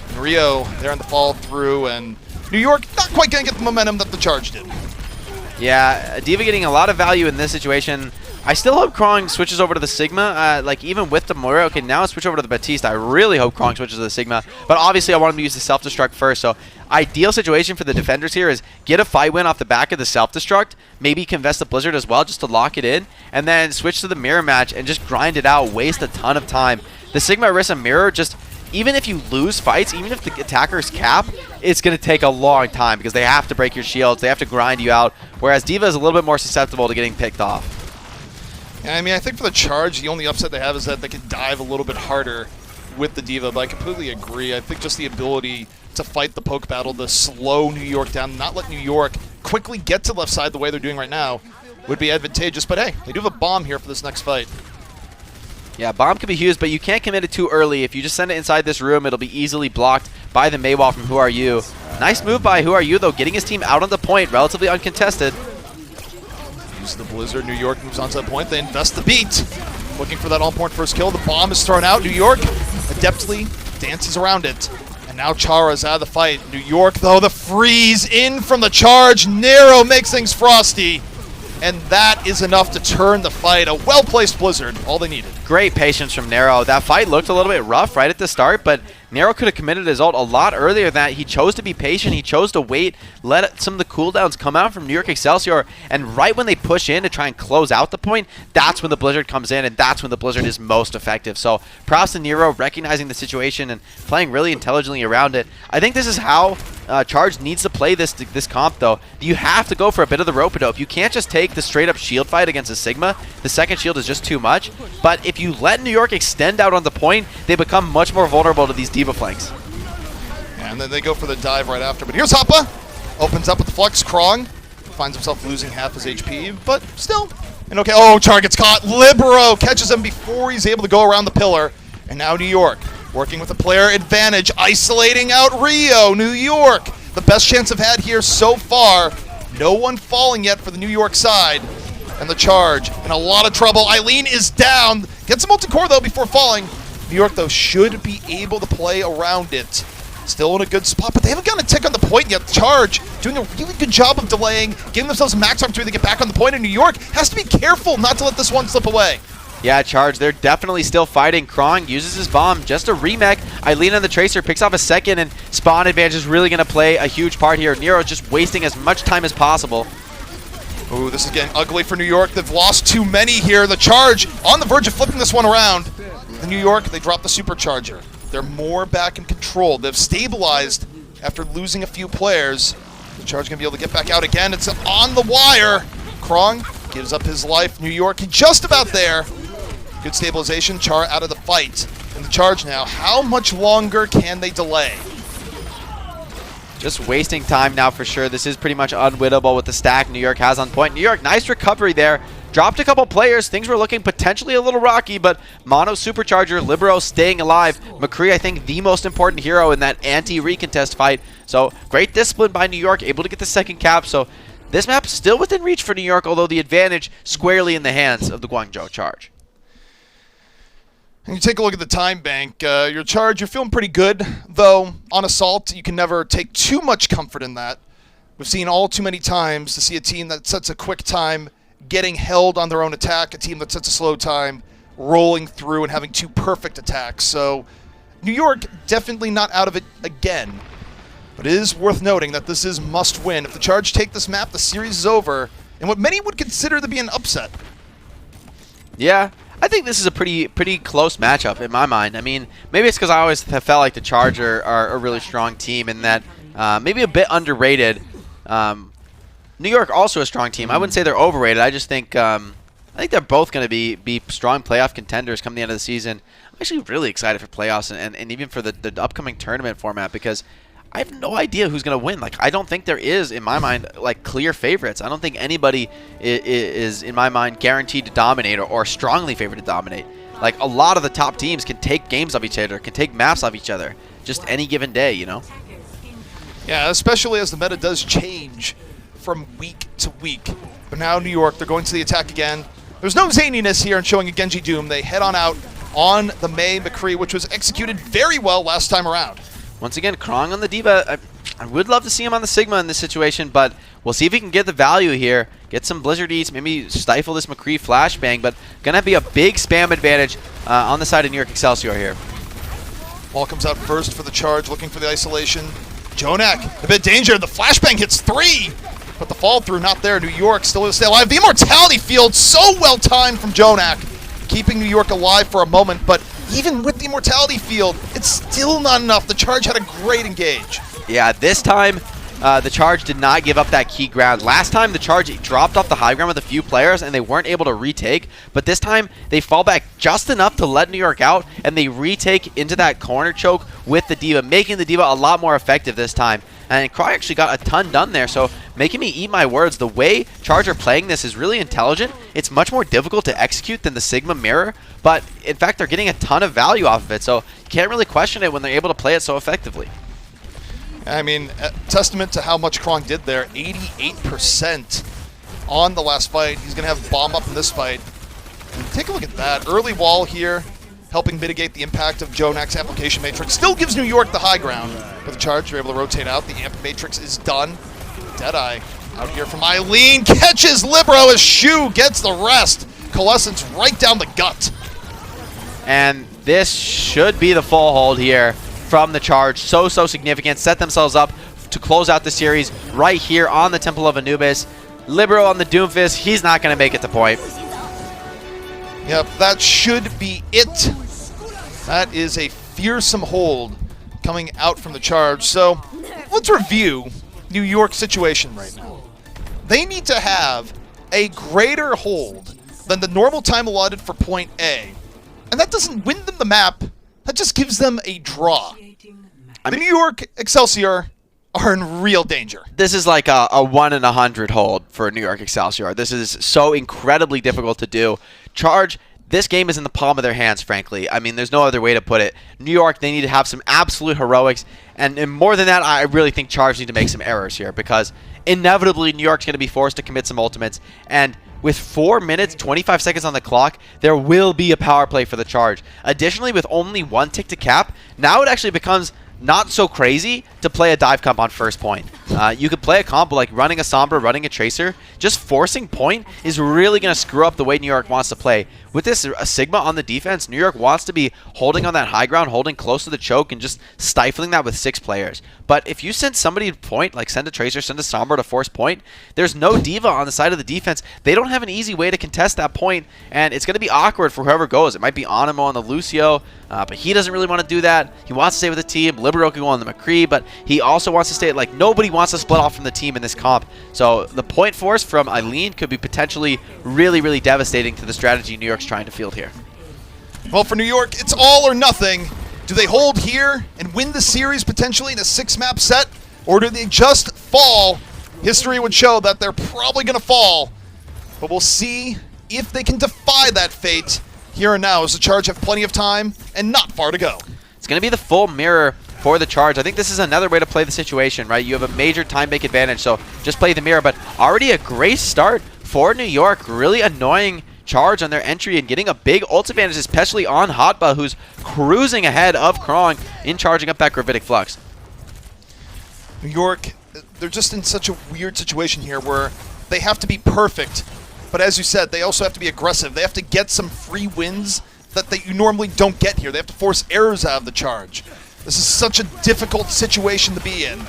And Rio there in the follow through, and New York not quite going to get the momentum that the Charge did. Yeah, D.Va getting a lot of value in this situation. I still hope Krong switches over to the Sigma, like even with the Moira. Okay, now let's switch over to the Batiste. I really hope Krong switches to the Sigma, but obviously I want him to use the self-destruct first, so ideal situation for the defenders here is get a fight win off the back of the self-destruct, maybe Convest the Blizzard as well just to lock it in, and then switch to the mirror match and just grind it out, waste a ton of time. The Sigma Orisa mirror, just even if you lose fights, even if the attackers cap, it's going to take a long time because they have to break your shields, they have to grind you out, whereas D.Va is a little bit more susceptible to getting picked off. Yeah, I mean, I think for the Charge, the only upset they have is that they can dive a little bit harder with the D.Va, but I completely agree. I think just the ability to fight the poke battle, to slow New York down, not let New York quickly get to left side the way they're doing right now would be advantageous. But hey, they do have a bomb here for this next fight. Yeah, bomb can be used, but you can't commit it too early. If you just send it inside this room, it'll be easily blocked by the Maywall from Who Are You. Nice move by Who Are You, though, getting his team out on the point, relatively uncontested. Use the Blizzard. New York moves on to the point. They invest the beat. Looking for that on-point first kill. The bomb is thrown out. New York adeptly dances around it. And now Chara's out of the fight. New York, though, the freeze in from the Charge. Nero makes things frosty. And that is enough to turn the fight. A well-placed Blizzard, all they needed. Great patience from Nero. That fight looked a little bit rough right at the start, but Nero could have committed his ult a lot earlier than that. He chose to be patient. He chose to wait, let some of the cooldowns come out from New York Excelsior, and right when they push in to try and close out the point, that's when the Blizzard comes in, and that's when the Blizzard is most effective. So props to Nero recognizing the situation and playing really intelligently around it. I think this is how Charge needs to play this comp, though. You have to go for a bit of the rope-a-dope. You can't just take the straight-up shield fight against a Sigma. The second shield is just too much. But if you let New York extend out on the point, they become much more vulnerable to these D.Va flanks. And then they go for the dive right after. But here's Hoppa. Opens up with the Flux. Krong finds himself losing half his HP, but still. And okay, oh, Char gets caught. Libero catches him before he's able to go around the pillar. And now New York working with a player advantage, isolating out Rio. New York, the best chance I've had here so far. No one falling yet for the New York side. And the Charge in a lot of trouble. Eileen is down. Gets a multi-core, though, before falling. New York, though, should be able to play around it. Still in a good spot, but they haven't gotten a tick on the point yet. Charge doing a really good job of delaying, giving themselves a max opportunity to get back on the point. And New York has to be careful not to let this one slip away. Yeah, Charge, they're definitely still fighting. Krong uses his bomb, just a remake. Eileen on the Tracer picks off a second, and spawn advantage is really going to play a huge part here. Nero's just wasting as much time as possible. Ooh, this is getting ugly for New York. They've lost too many here. The Charge on the verge of flipping this one around. The New York, they dropped the Supercharger. They're more back in control. They've stabilized after losing a few players. The Charge going to be able to get back out again. It's on the wire. Krong gives up his life. New York, just about there. Good stabilization. Char out of the fight. And the Charge now, how much longer can they delay? Just wasting time now for sure. This is pretty much unwinnable with the stack New York has on point. New York, nice recovery there. Dropped a couple players. Things were looking potentially a little rocky, but Mono Supercharger, Libero staying alive. McCree, I think, the most important hero in that anti-recontest fight. So great discipline by New York, able to get the second cap. So this map still within reach for New York, although the advantage squarely in the hands of the Guangzhou Charge. And you take a look at the time bank. Your Charge, you're feeling pretty good, though on Assault, you can never take too much comfort in that. We've seen all too many times to see a team that sets a quick time getting held on their own attack, a team that sets a slow time rolling through and having two perfect attacks. So New York definitely not out of it again, but it is worth noting that this is must win. If the Charge take this map, the series is over, and what many would consider to be an upset. Yeah, I think this is a pretty close matchup in my mind. I mean, maybe it's because I always have felt like the Charge are a really strong team and that maybe a bit underrated. New York also a strong team. I wouldn't say they're overrated. I just think I think they're both going to be strong playoff contenders come the end of the season. I'm actually really excited for playoffs and even for the upcoming tournament format because I have no idea who's going to win. Like, I don't think there is, in my mind, like clear favorites. I don't think anybody is in my mind, guaranteed to dominate or strongly favored to dominate. Like, a lot of the top teams can take games off each other, can take maps off each other, just any given day, you know? Yeah, especially as the meta does change from week to week. But now New York, they're going to the attack again. There's no zaniness here in showing a Genji Doom. They head on out on the May McCree, which was executed very well last time around. Once again, Krong on the D.Va. I would love to see him on the Sigma in this situation, but we'll see if he can get the value here. Get some Blizzard Eats, maybe stifle this McCree flashbang, but gonna be a big spam advantage on the side of New York Excelsior here. Ball comes out first for the Charge, looking for the isolation. Jonak, a bit danger. The flashbang hits 3, but the fall through not there. New York still stay alive. The Immortality Field, so well timed from Jonak, keeping New York alive for a moment, but even with the Immortality Field, it's still not enough. The Charge had a great engage. Yeah, this time the Charge did not give up that key ground. Last time the Charge dropped off the high ground with a few players and they weren't able to retake, but this time they fall back just enough to let New York out and they retake into that corner choke with the D.Va, making the D.Va a lot more effective this time. And Cry actually got a ton done there, so making me eat my words. The way Charge are playing this is really intelligent. It's much more difficult to execute than the Sigma Mirror, but in fact they're getting a ton of value off of it, so you can't really question it when they're able to play it so effectively. I mean, testament to how much Krong did there. 88% on the last fight. He's going to have bomb up in this fight. And take a look at that. Early wall here, helping mitigate the impact of Jonak's application matrix. Still gives New York the high ground. With the Charge, you're able to rotate out. The amp matrix is done. Deadeye out here from Eileen. Catches Libero as Shu gets the rest. Coalescence right down the gut. And this should be the full hold here from the Charge. So significant. Set themselves up to close out the series right here on the Temple of Anubis. Libero on the Doomfist. He's not going to make it to point. Yep, that should be it. That is a fearsome hold coming out from the Charge. So let's review New York's situation right now. They need to have a greater hold than the normal time allotted for point A. And that doesn't win them the map. That just gives them a draw. The New York Excelsior are in real danger. This is like a 1 in 100 hold for New York Excelsior. This is so incredibly difficult to do. Charge, this game is in the palm of their hands, frankly. I mean, there's no other way to put it. New York, they need to have some absolute heroics. And more than that, I really think Charge need to make some errors here because inevitably New York's going to be forced to commit some ultimates. And with 4 minutes, 25 seconds on the clock, there will be a power play for the Charge. Additionally, with only 1 tick to cap, now it actually becomes not so crazy to play a dive comp on first point. You could play a combo like running a Sombra, running a Tracer. Just forcing point is really going to screw up the way New York wants to play. With this Sigma on the defense, New York wants to be holding on that high ground, holding close to the choke, and just stifling that with 6 players. But if you send somebody to point, like send a Tracer, send a Sombra to force point, there's no D.Va on the side of the defense. They don't have an easy way to contest that point, and it's going to be awkward for whoever goes. It might be Animo on the Lucio, but he doesn't really want to do that. He wants to stay with the team. Libero can go on the McCree, but he also wants to stay. Like, nobody wants to split off from the team in this comp. So the point force from Eileen could be potentially really, really devastating to the strategy New York's trying to field here. Well, for New York, it's all or nothing. Do they hold here and win the series potentially in a 6-map set, or do they just fall? History would show that they're probably going to fall, but we'll see if they can defy that fate here and now, as the Charge have plenty of time and not far to go. It's going to be the full mirror for the Charge. I think this is another way to play the situation, right? You have a major time bank advantage, so just play the mirror, but already a great start for New York. Really annoying Charge on their entry and getting a big ult advantage, especially on Hotba, who's cruising ahead of Krong in charging up that Gravitic Flux. New York, they're just in such a weird situation here where they have to be perfect, but as you said, they also have to be aggressive. They have to get some free wins that you normally don't get here. They have to force errors out of the Charge. This is such a difficult situation to be in.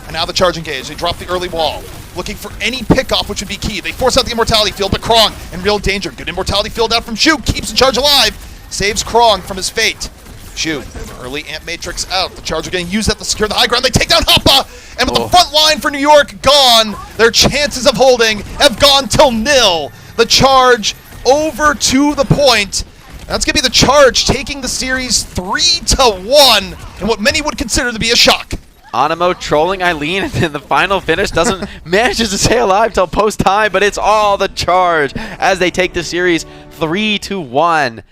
And now the Charge engage. They drop the early wall, looking for any pickoff, which would be key. They force out the Immortality Field, but Krong in real danger. Good Immortality Field out from Shu, keeps the Charge alive, saves Krong from his fate. Shu, early Amp Matrix out. The Charge are getting used that to secure the high ground. They take down Hoppa, and with the front line for New York gone, their chances of holding have gone till nil. The Charge over to the point. That's going to be the Charge taking the series 3-1 in what many would consider to be a shock. Animo trolling Eileen, and then the final finish doesn't manages to stay alive till post-time, but it's all the Charge as they take the series 3-1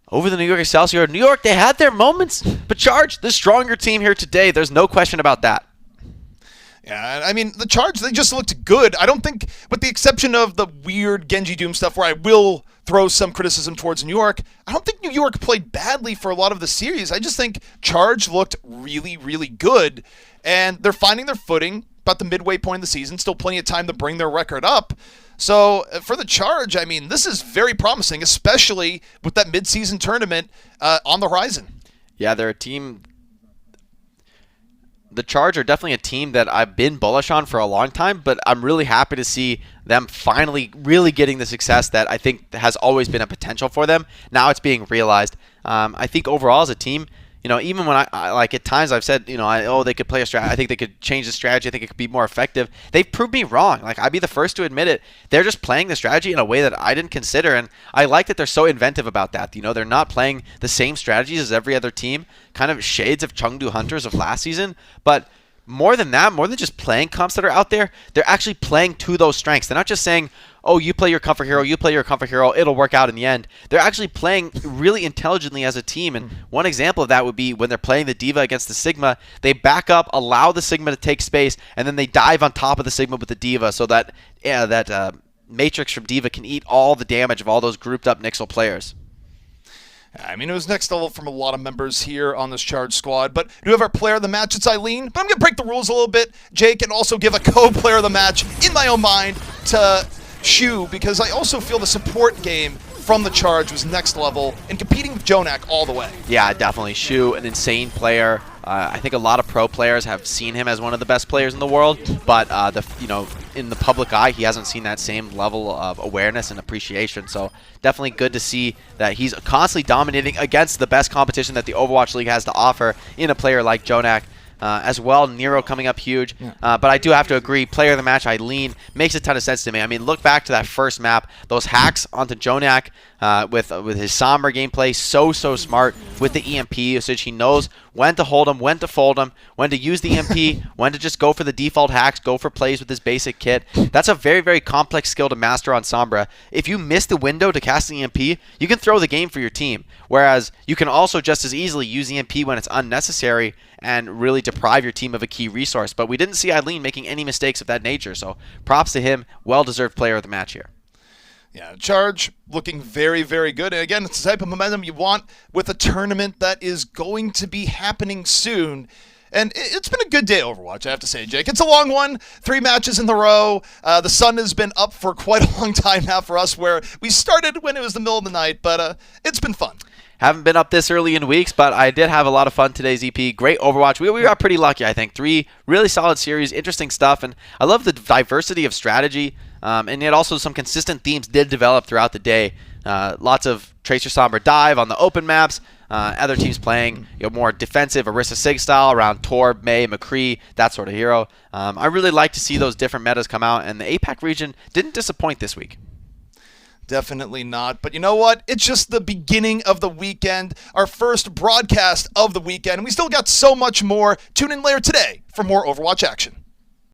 over the New York Excelsior. New York, they had their moments, but Charge, the stronger team here today. There's no question about that. Yeah, I mean, the Charge, they just looked good. I don't think, with the exception of the weird Genji Doom stuff where I will throw some criticism towards New York, I don't think New York played badly for a lot of the series. I just think Charge looked really, really good, and they're finding their footing about the midway point of the season. Still plenty of time to bring their record up. So for the Charge, I mean, this is very promising, especially with that mid-season tournament on the horizon. Yeah, they're a team. The Charge are definitely a team that I've been bullish on for a long time, but I'm really happy to see them finally really getting the success that I think has always been a potential for them. Now it's being realized. I think overall as a team, you know, even when I like at times I've said, you know, they could play a strategy. I think they could change the strategy. I think it could be more effective. They've proved me wrong. Like, I'd be the first to admit it. They're just playing the strategy in a way that I didn't consider, and I like that they're so inventive about that. You know, they're not playing the same strategies as every other team, kind of shades of Chengdu Hunters of last season, but more than that, more than just playing comps that are out there, they're actually playing to those strengths. They're not just saying, oh, you play your comfort hero, you play your comfort hero, it'll work out in the end. They're actually playing really intelligently as a team, and one example of that would be when they're playing the D.Va against the Sigma, they back up, allow the Sigma to take space, and then they dive on top of the Sigma with the D.Va so that Matrix from D.Va can eat all the damage of all those grouped up Nixel players. I mean, it was next level from a lot of members here on this Charge squad, but we do have our player of the match. It's Eileen, but I'm going to break the rules a little bit, Jake, and also give a co-player of the match in my own mind to Shu, because I also feel the support game from the Charge was next level and competing with Jonak all the way. Yeah, definitely. Shu, an insane player. I think a lot of pro players have seen him as one of the best players in the world, but in the public eye, he hasn't seen that same level of awareness and appreciation. So definitely good to see that he's constantly dominating against the best competition that the Overwatch League has to offer in a player like Jonak. As well, Nero coming up huge. But I do have to agree, player of the match, Eileen, makes a ton of sense to me. I mean, look back to that first map. Those hacks onto Jonak with his Sombra gameplay, so smart with the EMP usage. He knows when to hold him, when to fold him, when to use the EMP, when to just go for the default hacks, go for plays with his basic kit. That's a very, very complex skill to master on Sombra. If you miss the window to cast the EMP, you can throw the game for your team. Whereas you can also just as easily use the EMP when it's unnecessary and really deprive your team of a key resource. But we didn't see Eileen making any mistakes of that nature, so props to him. Well-deserved player of the match here. Yeah, Charge looking very, very good. And again, it's the type of momentum you want with a tournament that is going to be happening soon. And it's been a good day Overwatch, I have to say, Jake. It's a long one, 3 matches in the row. The sun has been up for quite a long time now for us, where we started when it was the middle of the night, but it's been fun. Haven't been up this early in weeks, but I did have a lot of fun today, ZP. Great Overwatch. We got pretty lucky, I think. 3 really solid series, interesting stuff, and I love the diversity of strategy, and yet also some consistent themes did develop throughout the day. Lots of Tracer Sombra dive on the open maps, other teams playing more defensive Orisa Sig style around Torb, Mei, McCree, that sort of hero. I really like to see those different metas come out, and the APAC region didn't disappoint this week. Definitely not. But you know what? It's just the beginning of the weekend, our first broadcast of the weekend. And we still got so much more. Tune in later today for more Overwatch action.